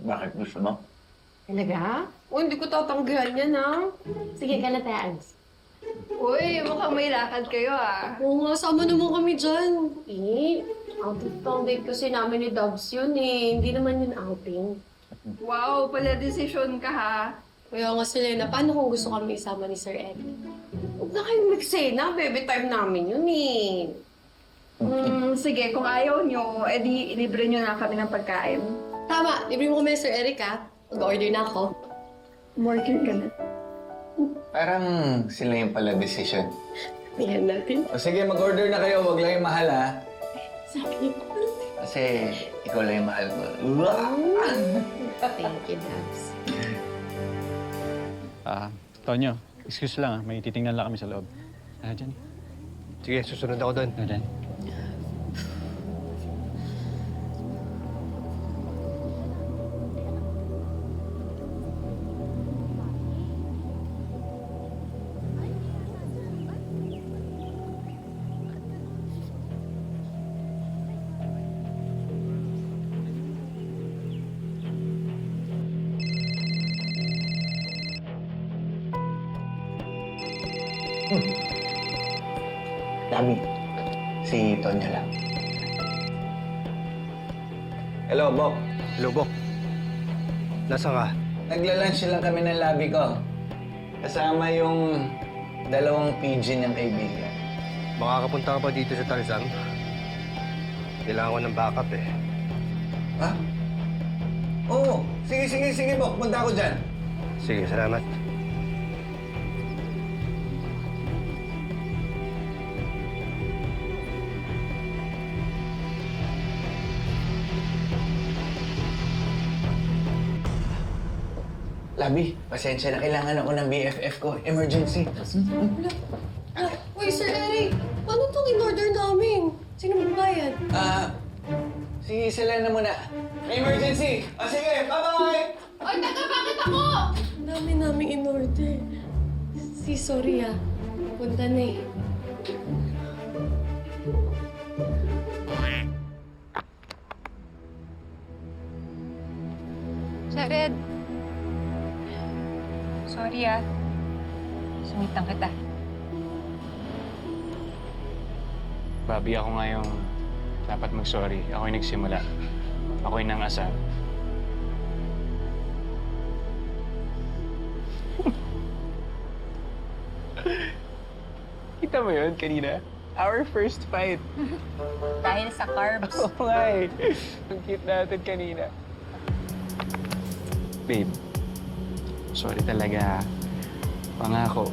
Bakit gusto mo? Talaga? O, hindi ko tatanggihan yan, ha? Sige ka na, Tags. Uy, mukhang may lakad kayo, ah. Oo nga, sama naman kami dyan. Eh, out of town date kasi namin ni Dabs yun, eh. Hindi naman yun outing. Wow, pala desisyon ka, ha? Kaya nga, Selena, paano kung gusto kami isama ni Sir Ed? Huwag na kayong magsena, baby time namin yun, eh. Sige, kung ayaw nyo, edi ilibre nyo na kami ng pagkain. Tama, libre mo kami, Sir Eric, ha? Mag-order na ako. Working ka na. Parang sila yung pala decision. Tingnan natin. O sige, mag-order na kayo. Huwag lang yung mahal, ha? Sabi. Kasi ikaw lang yung mahal ko. Thank you, Dabs. Tonyo, excuse lang, may titingnan lang kami sa loob. Jenny? Sige, susunod ako doon. Jenny. Dami. Si Tonyo lang. Hello, Bok. Hello, Bok. Nasaan ka? Nagla-lunch lang kami ng labi ko. Kasama yung dalawang PG niyang kaibigan. Makakapunta ka pa dito sa Tarzan? Kailangan ko ng backup eh. Ha? Oo. Sige, Bok. Punta ako dyan. Sige, salamat. Labi, pasensya na. Kailangan ako ng BFF ko. Emergency. Uy, Sir Eric! Paano itong in-order namin? Sino magbayad? Si Selena muna. Emergency! O sige, bye-bye! Ay, teka, bakit ako? Ang dami namin in-order. Sorry, ha. Punta na eh. Jared, Sorry Sumitang kita. Bobby, ako nga yung dapat mag-sorry. Ako yung nagsimula. Ako yung nang-asar. Kita mo yun kanina? Our first fight. Dahil sa carbs. Oo nga eh. Ang cute natin kanina. Babe, sorry talaga. Pangako,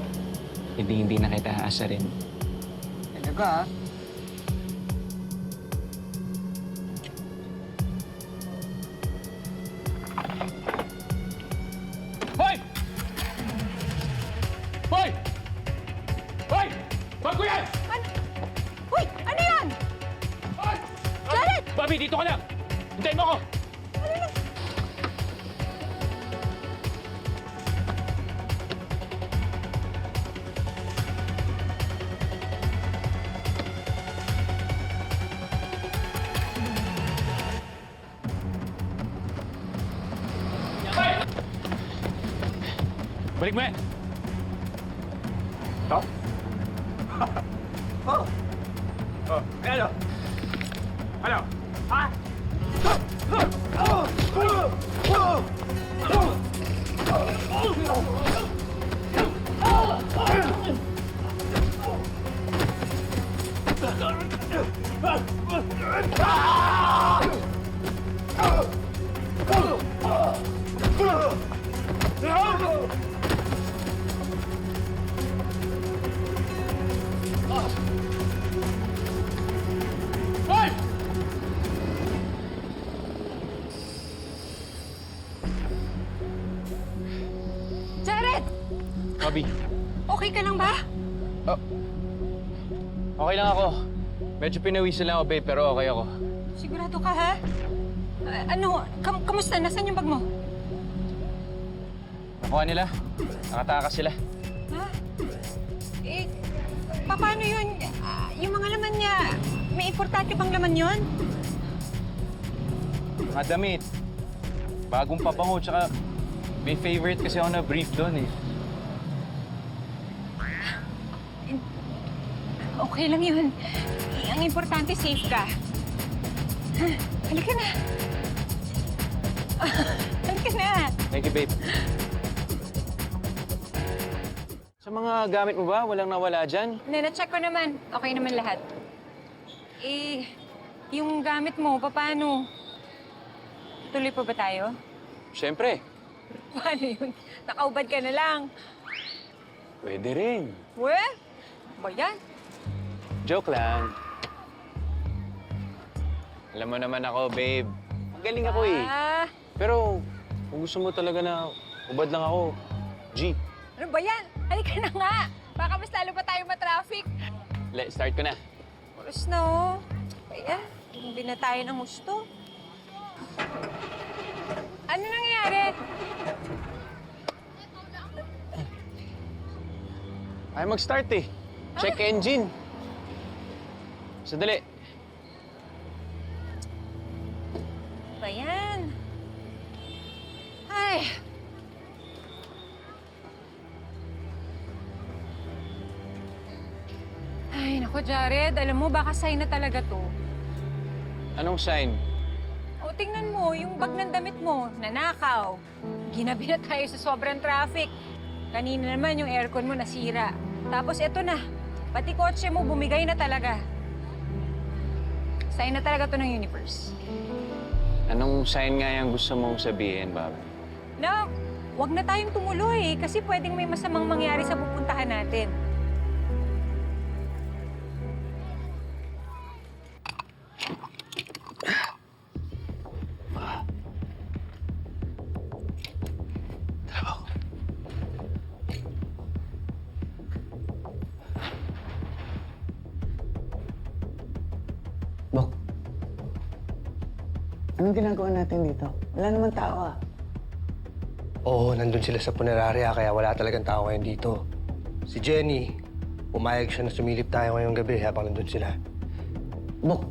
hindi na kita aasarin. Talaga, Hoy! Hoy! Hoy! Bag ko yan! Uy! Ano yan? Jared! Bobby, dito ka lang! Hintayin mo ako! Balik mo yan! Stop? Oh! Oh, ano? Ano? Ha? Hoy! Jared! Bobby, Okay ka lang ba? okay lang ako. Medyo pinawisan lang ako, babe, pero okay ako. Sigurado ka, ha? Kamusta? Nasaan yung bag mo? Nakuha nila. Nakatakas sila. Ha? Eh, paano yun? Yung mga laman niya, may importante bang laman yun? Mga damit. Bagong pabango, tsaka may favorite kasi ako na brief doon eh. Okay lang yun. Ang importante, safe ka. Halika na. Halika na. Thank you, babe. Sa mga gamit mo ba, walang nawala dyan? Na-check ko naman. Okay naman lahat. Yung gamit mo, paano? Tuloy pa ba tayo? Siyempre. Paano yun? Nakaubad ka na lang. Pwede rin. Ba yan? Joke lang. Alam mo naman ako, babe. Magaling ako eh. Pero kung gusto mo talaga na ubad lang ako, G. Ano ba yan? Halika na nga. Baka mas lalo pa tayo matraffic. Start ko na. Oras na, oh. Ayan, hindi na tayo ng gusto. Ano nangyayari? Ay, mag-start eh. Check engine. Sandali. Ba yan? Ay. Ay, naku, Jared. Alam mo, baka sign na talaga to. Anong sign? O, tingnan mo, yung bag ng damit mo, nanakaw. Ginabi na tayo sa sobrang traffic. Kanina naman yung aircon mo nasira. Tapos eto na, pati kotse mo bumigay na talaga. Sign na talaga to ng universe. Anong sign nga yung gusto mong sabihin, Bob? Na, wag na tayong tumuloy kasi pwedeng may masamang mangyari sa pupuntahan natin. Bok, anong ginagawa natin dito? Wala naman tao ah. Oo, nandun sila sa punerarya kaya wala talagang tao ngayon dito. Si Jenny, pumayag siya na sumilip tayo ngayong gabi habang nandun sila. Bok,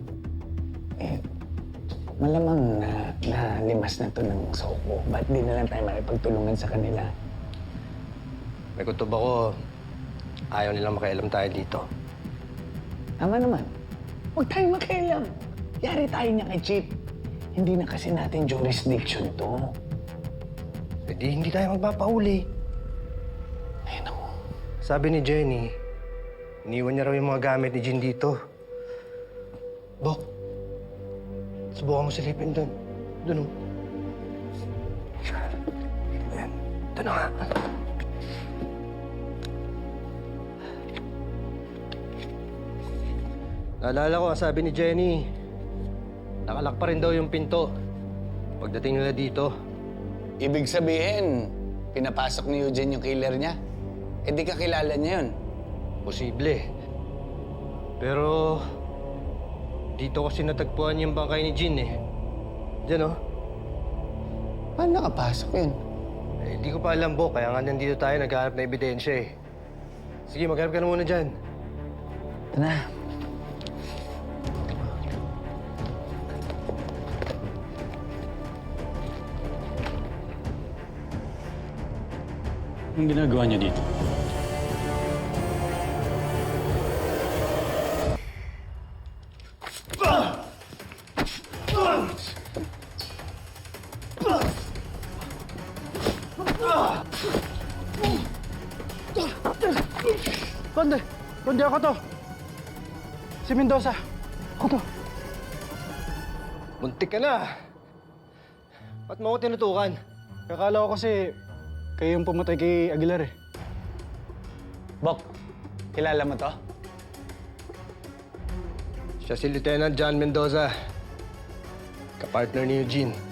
malamang na limas na to ng Soko. Ba't di na lang tayo makipagtulungan sa kanila? May kutob ako, ayaw nilang makialam tayo dito. Tama naman. Huwag tayong makialam. Yari tayo niya kay Chief. Hindi na kasi natin jurisdiction to. Eh di hindi tayo magpapauli. Ayun ako. Sabi ni Jenny, iniwan niya raw yung mga gamit ni Jean dito. Bok, subukan mo silipin doon. Doon, oh. Ayan, doon na nga. Naalala ko, ang sabi ni Jenny, nakalak pa rin daw yung pinto pagdating nila dito. Ibig sabihin, pinapasok ni Eugene yung killer niya. Eh di kakilala niya yun. Posible. Pero dito kasi natagpuan yung bangkay ni Jean eh. Diyan oh. Paano nakapasok yun? Eh, di ko pa alam, Bo. Kaya nga nandito tayo naghahanap na ebidensya eh. Sige, maghanap ka na muna dyan. Ito na. Anong ginagawa niyo dito? Konde! Konde, ako to! Si Mendoza! Ako to! Muntik ka na! Ba't mo ako tinutukan? Kakala ko kasi kayo yung pumatay kay Aguilar eh. Bok, kilala mo to? Siya si Lieutenant John Mendoza. Kapartner ni Eugene.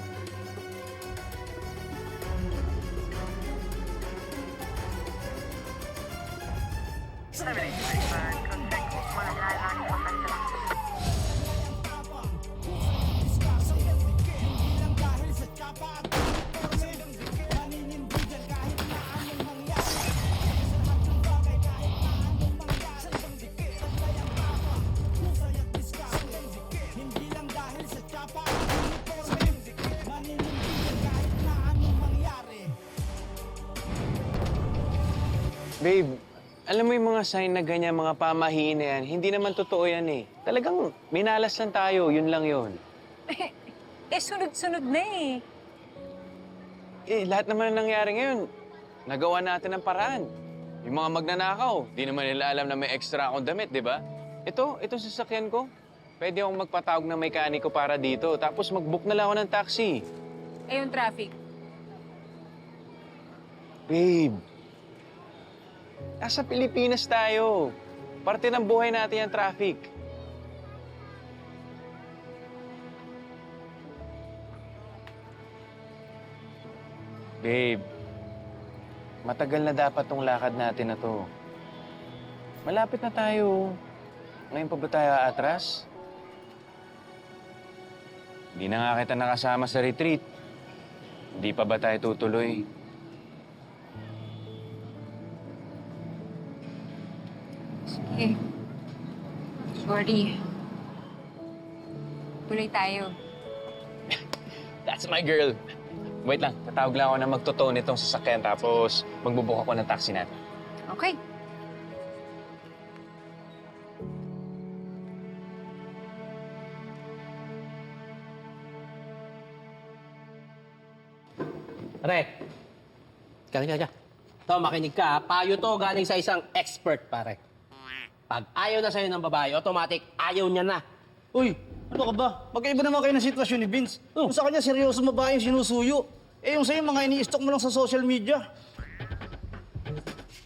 Babe, alam mo yung mga sign na ganyan, mga pamahiin na yan, hindi naman totoo yan eh. Talagang minalas lang tayo, yun lang yun. Eh, sunod-sunod na eh. Eh, lahat naman ang nangyari ngayon, nagawa natin ng paraan. Yung mga magnanakaw, di naman nila alam na may extra akong damit, di ba? Itong sasakyan ko, pwede akong magpatawag ng mekaniko para dito, tapos mag-book na lang ako ng taxi. Eh, yung traffic. Babe, nasa Pilipinas tayo. Parte ng buhay natin yung traffic. Babe, matagal na dapat tong lakad natin na to. Malapit na tayo. Ngayon pa ba tayo aatras? Hindi na nga kita nakasama sa retreat. Hindi pa ba tayo tutuloy? Sige. Sorry. Tuloy tayo. That's my girl. Wait lang, tatawag lang ako na magtotoo nitong sasakyan tapos magbubuk ako ng taxi natin. Okay. Pare, kaya. To, makinig ka. Payo to galing sa isang expert, pare. Pag ayaw na sa'yo ng babae, automatic ayaw niya na. Uy, ano ka ba? Magkaiba naman kayo ng sitwasyon ni Vince. Kung sa kanya, seryoso babae yung sinusuyo. Eh, yung sa'yo, mga ini-stock mo lang sa social media.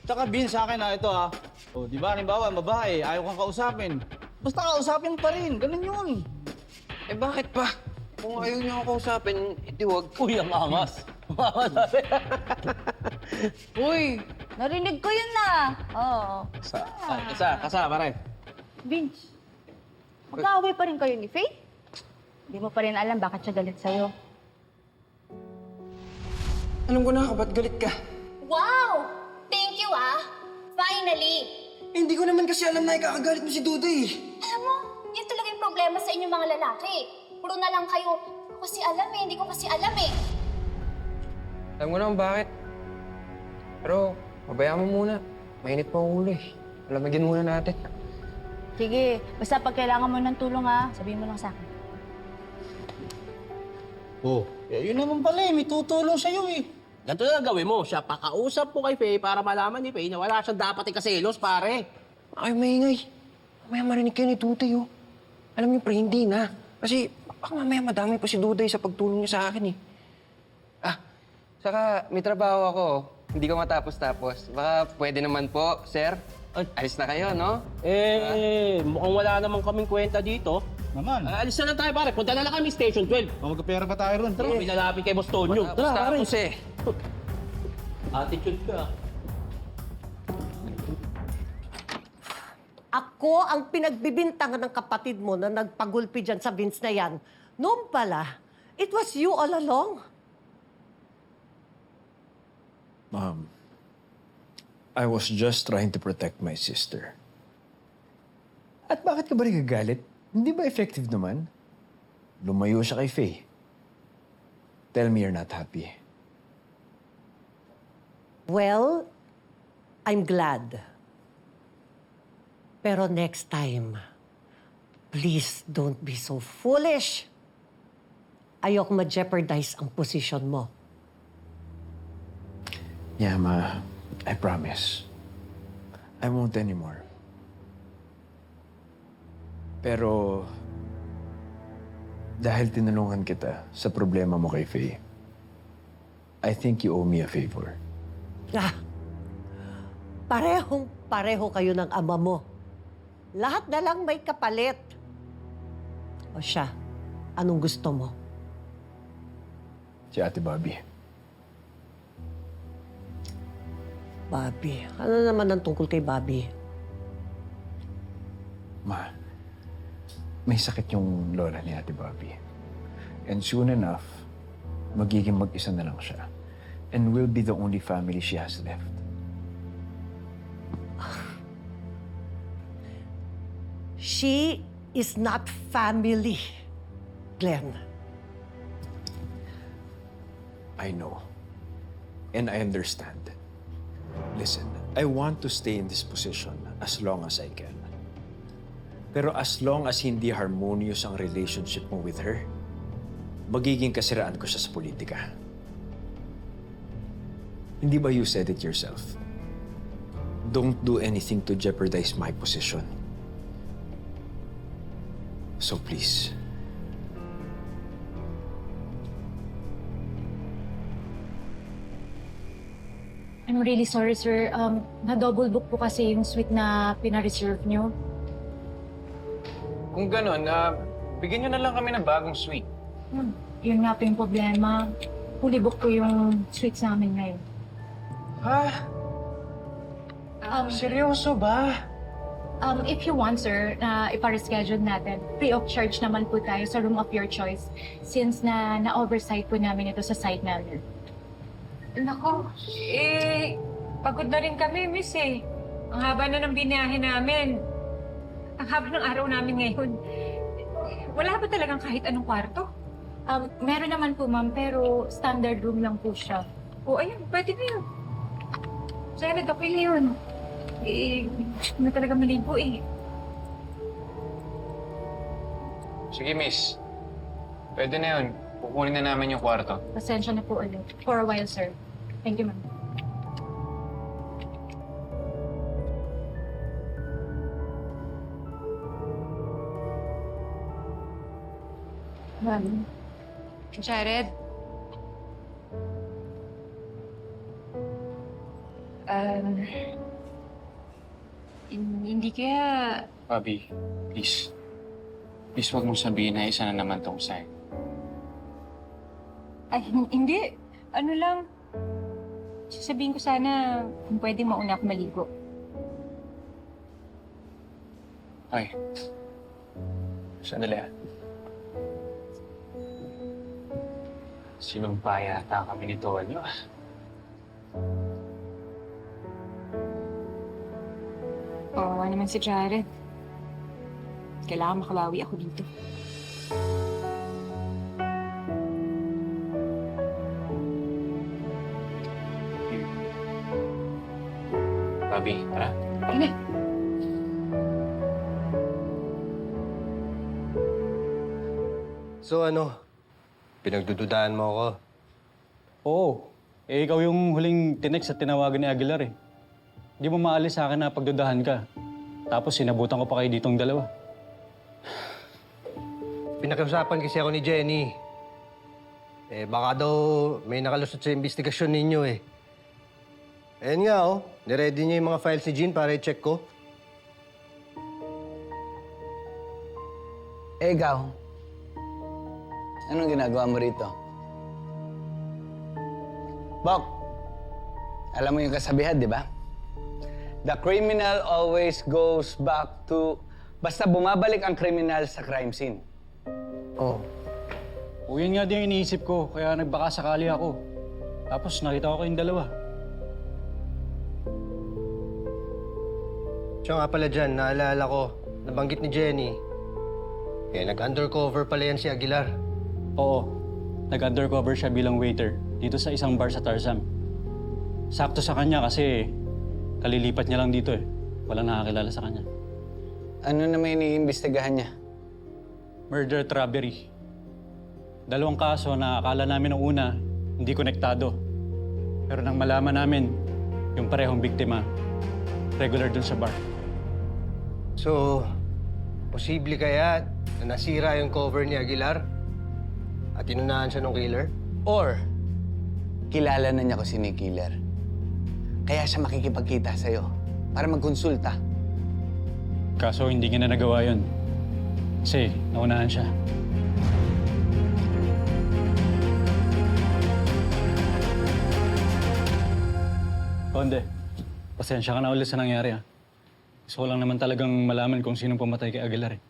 Tsaka Vince, sa akin ito O, di ba, halimbawa, babae, ayaw kang kausapin. Basta kausapin pa rin, ganun yun. Eh bakit pa? Kung ayaw niyo ako kausapin, edi wag. Uy, ang angas. Uy, narinig ko yun na. Oo. Kasa, pare. Vince, mag-aaway pa rin kayo ni Faith? Hindi mo pa rin alam bakit siya galit sa'yo. Alam ko na, ba't galit ka? Wow! Thank you, Finally! Hindi ko naman kasi alam na ikakagalit mo si Dudoy. Alam mo, yun talaga yung problema sa inyong mga lalaki. Puro na lang kayo, hindi ko kasi alam eh. Alam ko naman bakit. Pero Pabayaan mo muna. Mainit pa ang ulo eh. Alamagin muna natin. Sige, basta pag kailangan mo ng tulong ha, sabihin mo lang sa akin. Oh, yun naman pala eh. May tutulong sa'yo eh. Ganito na lang gawin mo. Siya pakausap mo kay Faye para malaman ni Faye na wala siyang dapat ikaselos, pare. Ay, maingay. Mamaya marinig kayo ni Tutoy, oh. Alam niyo, pre, hindi na. Kasi baka mamaya madami pa si Duday sa pagtulong niya sa akin, eh. Saka may trabaho ako. Hindi ko matapos-tapos. Baka pwede naman po, sir. Alis na kayo, no? Mukhang wala naman kaming kwenta dito. Naman. Alis na lang tayo, pare. Punta na lang kami Station 12. Magkapera pa tayo ron. Tara, may lalapit kay Boss Tonyo. Tara, pare. Attitude ka. Ako ang pinagbibintangan ng kapatid mo na nagpagulpi dyan sa Vince na yan. Noon pala, it was you all along. Mom, I was just trying to protect my sister. At bakit ka ba nagagalit? Hindi ba effective naman? Lumayo siya kay Faye. Tell me you're not happy. Well, I'm glad. Pero next time, please don't be so foolish. Ayok ma-jeopardize ang posisyon mo. Yeah, Ma. I promise. I won't anymore. Pero, dahil tinulungan kita sa problema mo kay Faye, I think you owe me a favor. Parehong-pareho kayo ng ama mo. Lahat na lang may kapalit. O siya, anong gusto mo? Si Ate Bobby. Bobby. Ano naman ang tungkol kay Bobby? Ma, may sakit yung lola ni Ate Bobby. And soon enough, magiging mag-isa na lang siya. And we'll be the only family she has left. She is not family, Glenn. I know. And I understand. Listen, I want to stay in this position as long as I can. Pero as long as hindi harmonious ang relationship mo with her, magiging kasiraan ko siya sa politika. Hindi ba you said it yourself? Don't do anything to jeopardize my position. So please. I'm really sorry, sir. Na-double book po kasi yung suite na pina-reserve nyo. Kung ganon, bigyan nyo na lang kami ng bagong suite. Yun nga po yung problema. Fully book po yung suites namin ngayon. Ha? Seryoso ba? If you want, sir, na ipa-reschedule natin, free of charge naman po tayo sa room of your choice since na-oversight po namin ito sa site namin. Nako, pagod na rin kami, miss eh. Ang haba na ng biniyahe namin. Ang haba ng araw namin ngayon. Wala ba talagang kahit anong kwarto? Meron naman po, ma'am, pero standard room lang po siya. O ayun, pwede na yun. Jared, okay na yun. Gusto na talaga maligo eh. Sige, miss. Pwede na yun. Kukunin na namin yung kwarto. Pasensya na po ulit. For a while, sir. Thank you, ma'am. Ma'am. Jared? Hindi kaya... Bobby, please. Please wag mong sabihin na isa na naman tong sign. Ay, hindi. Ano lang. Sasabihin ko sana kung pwede mauna ako maligo. Ay. Sandali ah. Sinumpa yata kami ni Tonyo. Oo naman si Jared. Kailangan makabawi ako dito. Bobby. Tara. Sige na. So ano, pinagdududahan mo ako? Oo. Eh, ikaw yung huling tinext at tinawagan ni Aguilar eh. Hindi mo maalis sa akin na pagdudahan ka. Tapos sinabutan ko pa kayo ditong dalawa. Pinakiusapan kasi ako ni Jenny. Eh, baka daw may nakalusot sa investigasyon ninyo eh. Ayan nga oh, niready niya yung mga files ni Jean para i-check ko. Eh, ikaw? Anong ginagawa mo rito? Bok, alam mo yung kasabihan, di ba? The criminal always goes back to... Basta bumabalik ang kriminal sa crime scene. Oo. O yun nga din yung iniisip ko, kaya nagbaka sakali ako. Tapos nakita ko kayong dalawa. Siya nga pala dyan, naalala ko, nabanggit ni Jenny. Eh, nag-undercover pala yan si Aguilar. Oo. Nag-undercover siya bilang waiter dito sa isang bar sa Tarzan. Sakto sa kanya kasi kalilipat niya lang dito eh. Walang nakakilala sa kanya. Ano na may iniimbestigahan niya? Murder at robbery. 2 kaso na akala namin noong una hindi konektado. Pero nang malaman namin yung parehong biktima, regular dun sa bar. So, posible kaya na nasira yung cover ni Aguilar? At inunahan siya ng killer? Or, kilala na niya kung sino yung killer. Kaya siya makikipagkita sa'yo para magkonsulta. Kaso hindi niya na nagawa yun. Kasi naunahan siya. Konde, pasensya ka na ulit sa nangyari ha. Gusto ko lang naman talagang malaman kung sinong pumatay kay Aguilar eh.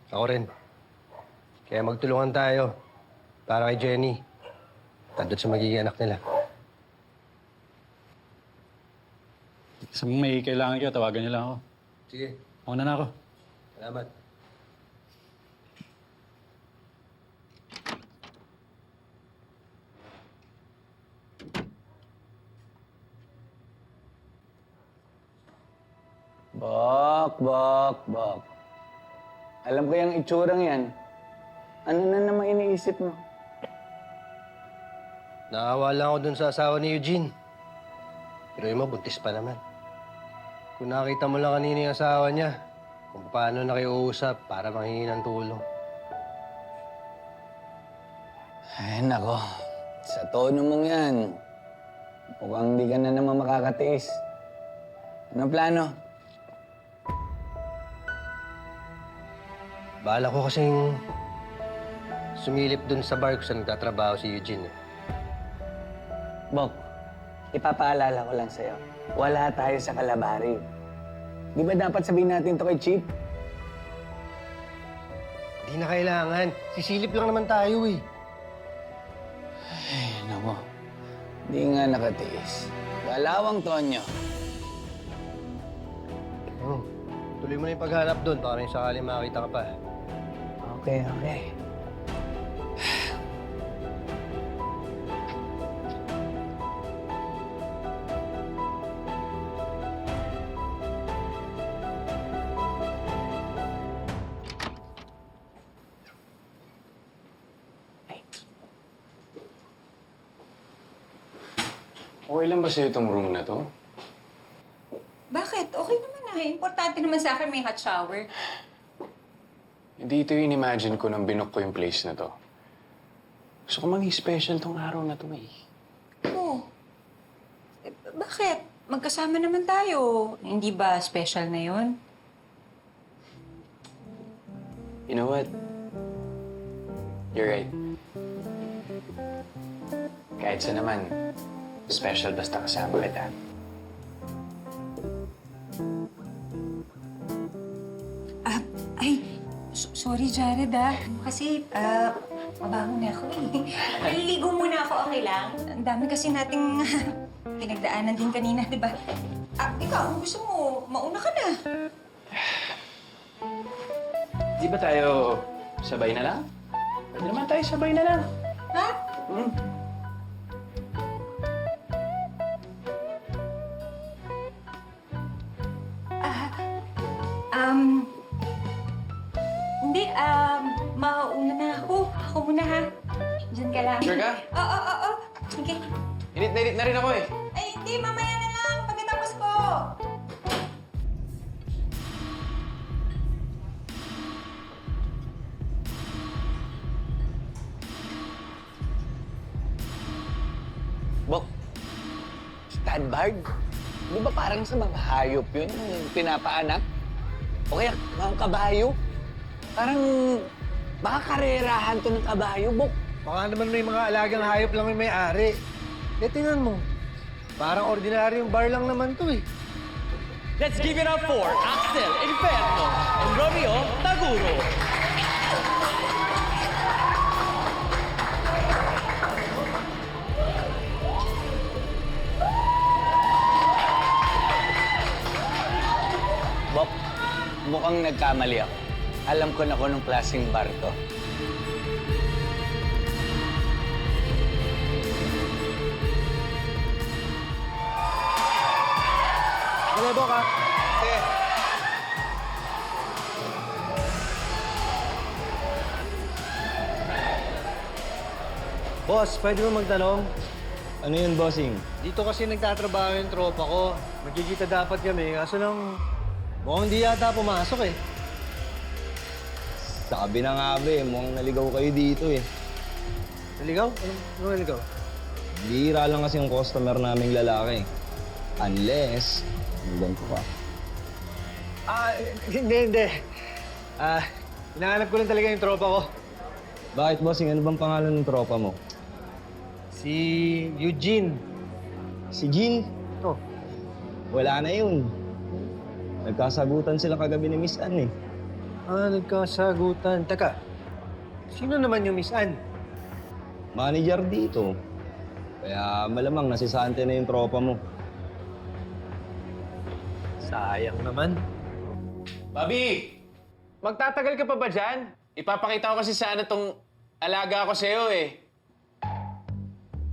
Ako rin. Kaya magtulungan tayo para kay Jenny. Tandot sa magiging anak nila. Sa may kailangan kayo, tawagan niyo lang ako. Sige. Mauna na ako. Salamat. Bok. Alam ko yung itsurang yan. Ano na naman iniisip mo? Naawa lang ako dun sa asawa ni Eugene. Pero yung buntis pa naman. Kung nakita mo lang kanina yung asawa niya, kung paano nakiusap para manghingi ng tulong. Ay, nako. Sa tono mong yan, mukhang di ka na naman makakatiis. Anong plano? Bahala ko kasing sumilip dun sa bar kung saan nagtatrabaho si Eugene. Bok, ipapaalala ko lang sa'yo. Wala tayo sa Kalabari. Di ba dapat sabihin natin to kay Chief? Di na kailangan. Sisilip lang naman tayo eh. Ay, nako. Di nga nakatiis. Galawang Tonyo. Oh, tuloy mo na yung paghanap dun. Baka rin sakali makakita ka pa. Okay. Okay lang ba sa'yo itong room na to? Bakit? Okay naman ah. Importante naman sa akin may hot shower. Hindi ito yung imagine ko nang binook ko yung place na to. Gusto ko maging special tong araw na to eh. Oh. Bakit? Magkasama naman tayo. Hindi ba special na yon? You know what? You're right. Kahit sa naman, special basta kasama kita. Sorry, Jared Kasi, mabaho na ako eh. Maliligo muna ako, okay lang? Ang dami kasi nating pinagdaanan din kanina, di ba? Ikaw, kung gusto mo, mauna ka na. Di ba tayo sabay na lang? Pwede naman tayo sabay na lang. Ha? Hindi, mauna na ako. Ako muna, ha? Diyan ka lang. Sure ka? Oo. Okay. Init na rin ako eh. Ay, hindi, mamaya na lang. Pagkatapos ko. Bok, Stanbard? Di ba parang sa mga hayop yun, yung pinapaanak? O kaya mga kabayo? Parang baka karerahan to ng kabayo, Bok. Baka naman may mga alagang hayop lang may may-ari. Eh, tingnan mo. Parang ordinaryong bar lang naman to eh. Let's give it up for Axel Inferno and Romeo Taguro. Bok, mukhang nagkamali ako. Alam ko na kung anong klaseng bar to. Okay, Bok, ha? Sige. Boss, pwede mo magtanong? Ano yun, bossing? Dito kasi nagtatrabaho yung tropa ko. Magkikita dapat kami, kaso lang mukhang di yata pumasok eh. Sabi na nga ba eh, mukhang naligaw kayo dito eh. Naligaw? Ano naligaw? Bihira lang kasi yung customer naming lalaki. Unless, hanggang ko pa. Hindi. Hinahanap ko lang talaga yung tropa ko. Bakit, bossing? Ano bang pangalan ng tropa mo? Si Eugene. Si Jean? Oh. Wala na yun. Nagkasagutan sila kagabi ni Miss Ann eh. Nagkasagutan. Teka, sino naman yung Miss Ann? Manager dito. Kaya malamang nasisante na yung tropa mo. Sayang naman. Bobby! Magtatagal ka pa ba dyan? Ipapakita ko kasi sana tong alaga ko sa'yo eh.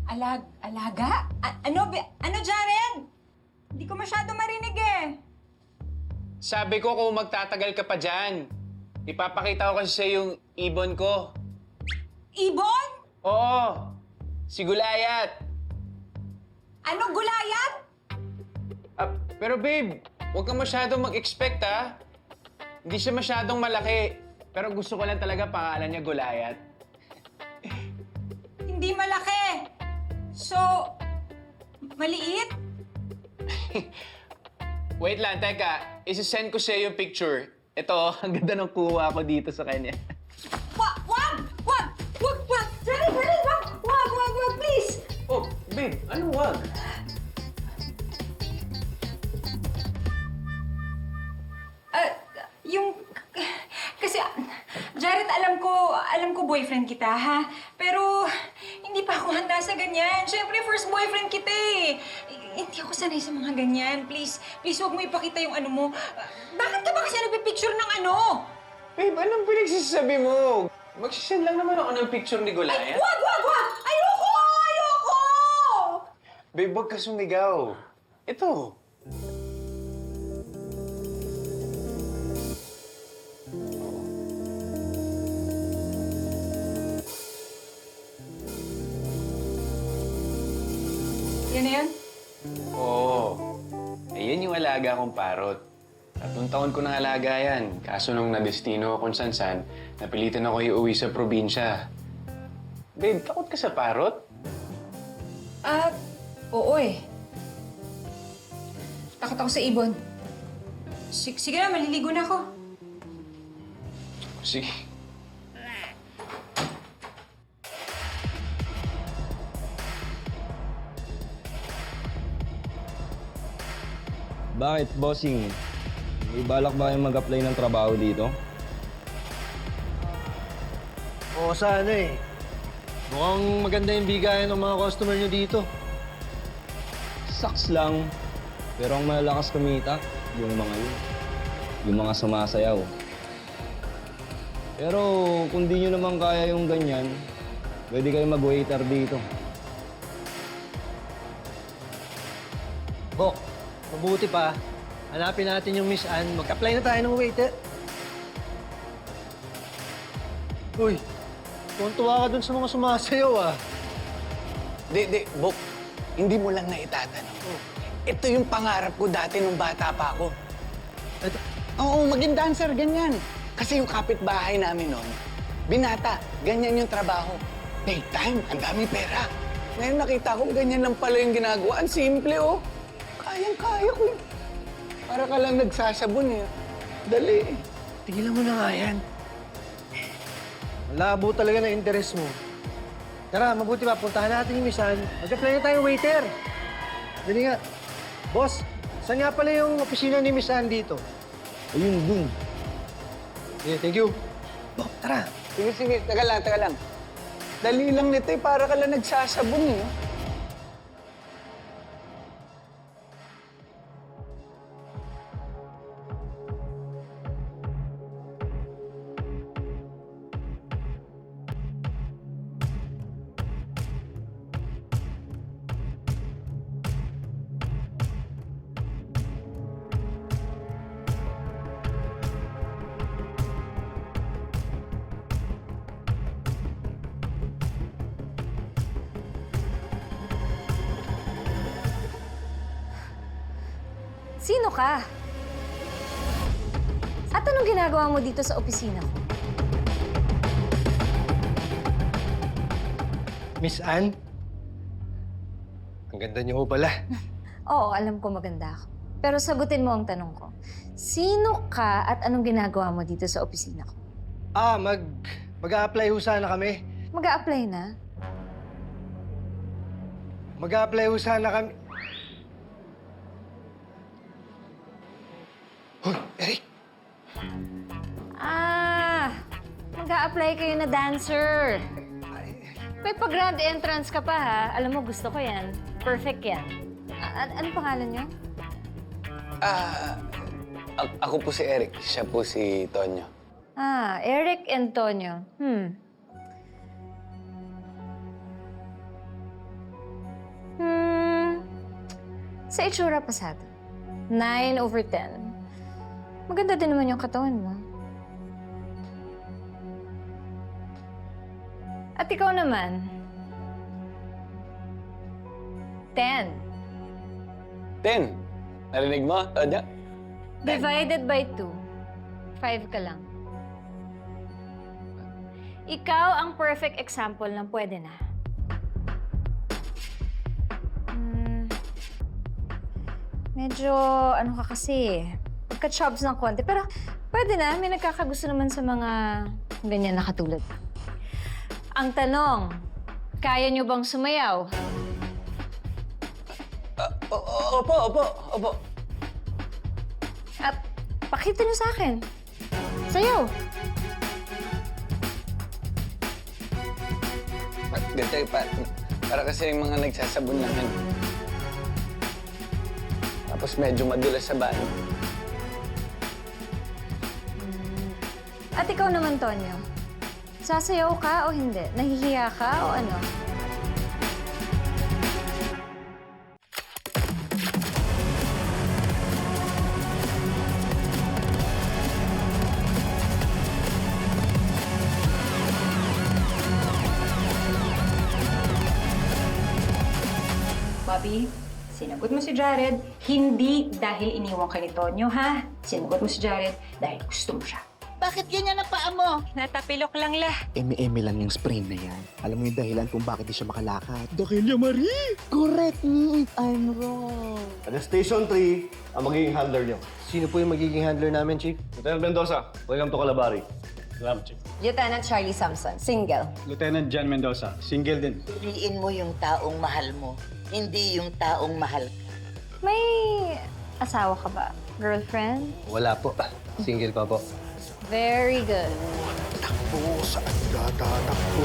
Alaga? Ano, Jaren? Hindi ko masyado marinig eh. Sabi ko kung magtatagal ka pa dyan, ipapakita ko kasi sa'yo yung ibon ko. Ibon? Oo, si Gulayat. Ano, gulayat? Pero babe, huwag kang masyadong mag-expect ha. Hindi siya masyadong malaki. Pero gusto ko lang talaga pangalan niya Gulayat. Hindi malaki. So, maliit? Wait lang, teka. Isisend ko sa'yo yung picture. Ito, ang ganda ng kuha ko dito sa kanya. Wag! Jaren, wag, please! Oh, babe, anong wag? Kasi, Jared, alam ko boyfriend kita, ha? Pero, hindi pa ako handa sa ganyan. Siyempre, first boyfriend kita eh. Hindi ako sanay sa mga ganyan. Please, huwag mo ipakita yung ano mo. Bakit ka ba kasi nagpipicture ng ano? Babe, anong pinagsasabi mo? Magsisend lang naman ako ng picture ni Gulayat. Ay, wag! Ayoko! Babe, wag ka sumigaw. Ito. Yan na yan? Oo. Ayan yung alaga kong parot. 3 taon ko ng alaga yan. Kaso nung nadestino ako kung san-san, napilitan ako iuwi sa probinsya. Babe, takot ka sa parot? Oo eh. Takot ako sa ibon. Sige na, maliligo na ako. Sige. Bakit, bossing? May balak ba kayong mag-apply ng trabaho dito? Oo, sana eh. Mukhang maganda yung bigayan ng mga customer nyo dito. Sucks lang. Pero ang malalakas kumita, yung mga yun. Yung mga sumasayaw. Pero kung di nyo naman kaya yung ganyan, pwede kayo mag-waiter dito. Bok, mabuti pa. hanapin natin yung Miss Ann. Mag-apply na tayo ng waiter. Uy, tuwa ka dun sa mga sumasayaw ah. Bok, hindi mo lang na itatanong. Ito yung pangarap ko dati nung bata pa ako. Oo, maging dancer, ganyan. Kasi yung kapitbahay namin noon, binata, ganyan yung trabaho. Daytime, ang dami pera. Ngayon nakita ko ganyan lang pala yung ginagawa. Ang simple, oh. Kayang-kaya ko yun. Para ka lang nagsasabon eh. Dali. Tigilan mo na nga yan. Malabo talaga na interest mo. Tara, mabuti pa. Puntahan natin yung Miss Ann. Mag-apply na tayo waiter. Dali nga. Boss, saan nga pala yung opisina ni Miss Ann dito? Ayun, dun. Yeah, thank you. Oh, tara. Sige. Taga lang. Dali lang nito eh. Para ka lang nagsasabon eh. Sino ka? At anong ginagawa mo dito sa opisina ko? Miss Ann? Ang ganda niyo ho pala. Oo, alam ko maganda ako. Pero sagutin mo ang tanong ko. Sino ka at anong ginagawa mo dito sa opisina ko? Mag-a-apply ho sana kami. Mag-a-apply na? Mag-a-apply ho sana kami. Hoy, Eric! Mag-a-apply kayo na dancer. May pag-grand entrance ka pa, ha? Alam mo, gusto ko yan. Perfect yan. Ano pangalan niyo? Ako po si Eric. Siya po si Tonyo. Eric and Tonyo. Sa itsura pa sa atin, 9/10. Maganda din naman yung katawan mo. At ikaw naman, 10. 10. Narinig mo, Tonyo? Divided by 2. 5 ka lang. Ikaw ang perfect example ng pwede na. Medyo, ano ka kasi, pagka-chubs ng konti. Pero pwede na, may nagkakagusto naman sa mga ganyan na katulad. Ang tanong, kaya niyo bang sumayaw? Opo. At pakita niyo sa akin. Sayaw. Dito, para kasi yung mga nagsasabon lang yan. Tapos medyo madulas sa banyo. At ikaw naman, Tonyo. Sasayaw ka o hindi? Nahihiya ka o ano? Bobby, sinagot mo si Jared, hindi dahil iniwan ka ni Tonyo, ha? Sinagot mo si Jared dahil gusto mo siya. Bakit ganyan ang paa mo? Natapilok lang lah. Eme-eme lang yung sprain na yan. Alam mo yung dahilan kung bakit di siya makalakad. Dakilya Marie! Correct me if I'm wrong. At Station 3, ang magiging handler niyo. Sino po yung magiging handler namin, Chief? Lieutenant Mendoza, welcome to Calabari. Salamat, Chief. Lieutenant Charlie Samson, single. Lieutenant John Mendoza, single din. Piliin mo yung taong mahal mo, hindi yung taong mahal ka. May asawa ka ba? Girlfriend? Wala po. Single pa po. Very good. Takbo, saan ka tatakbo?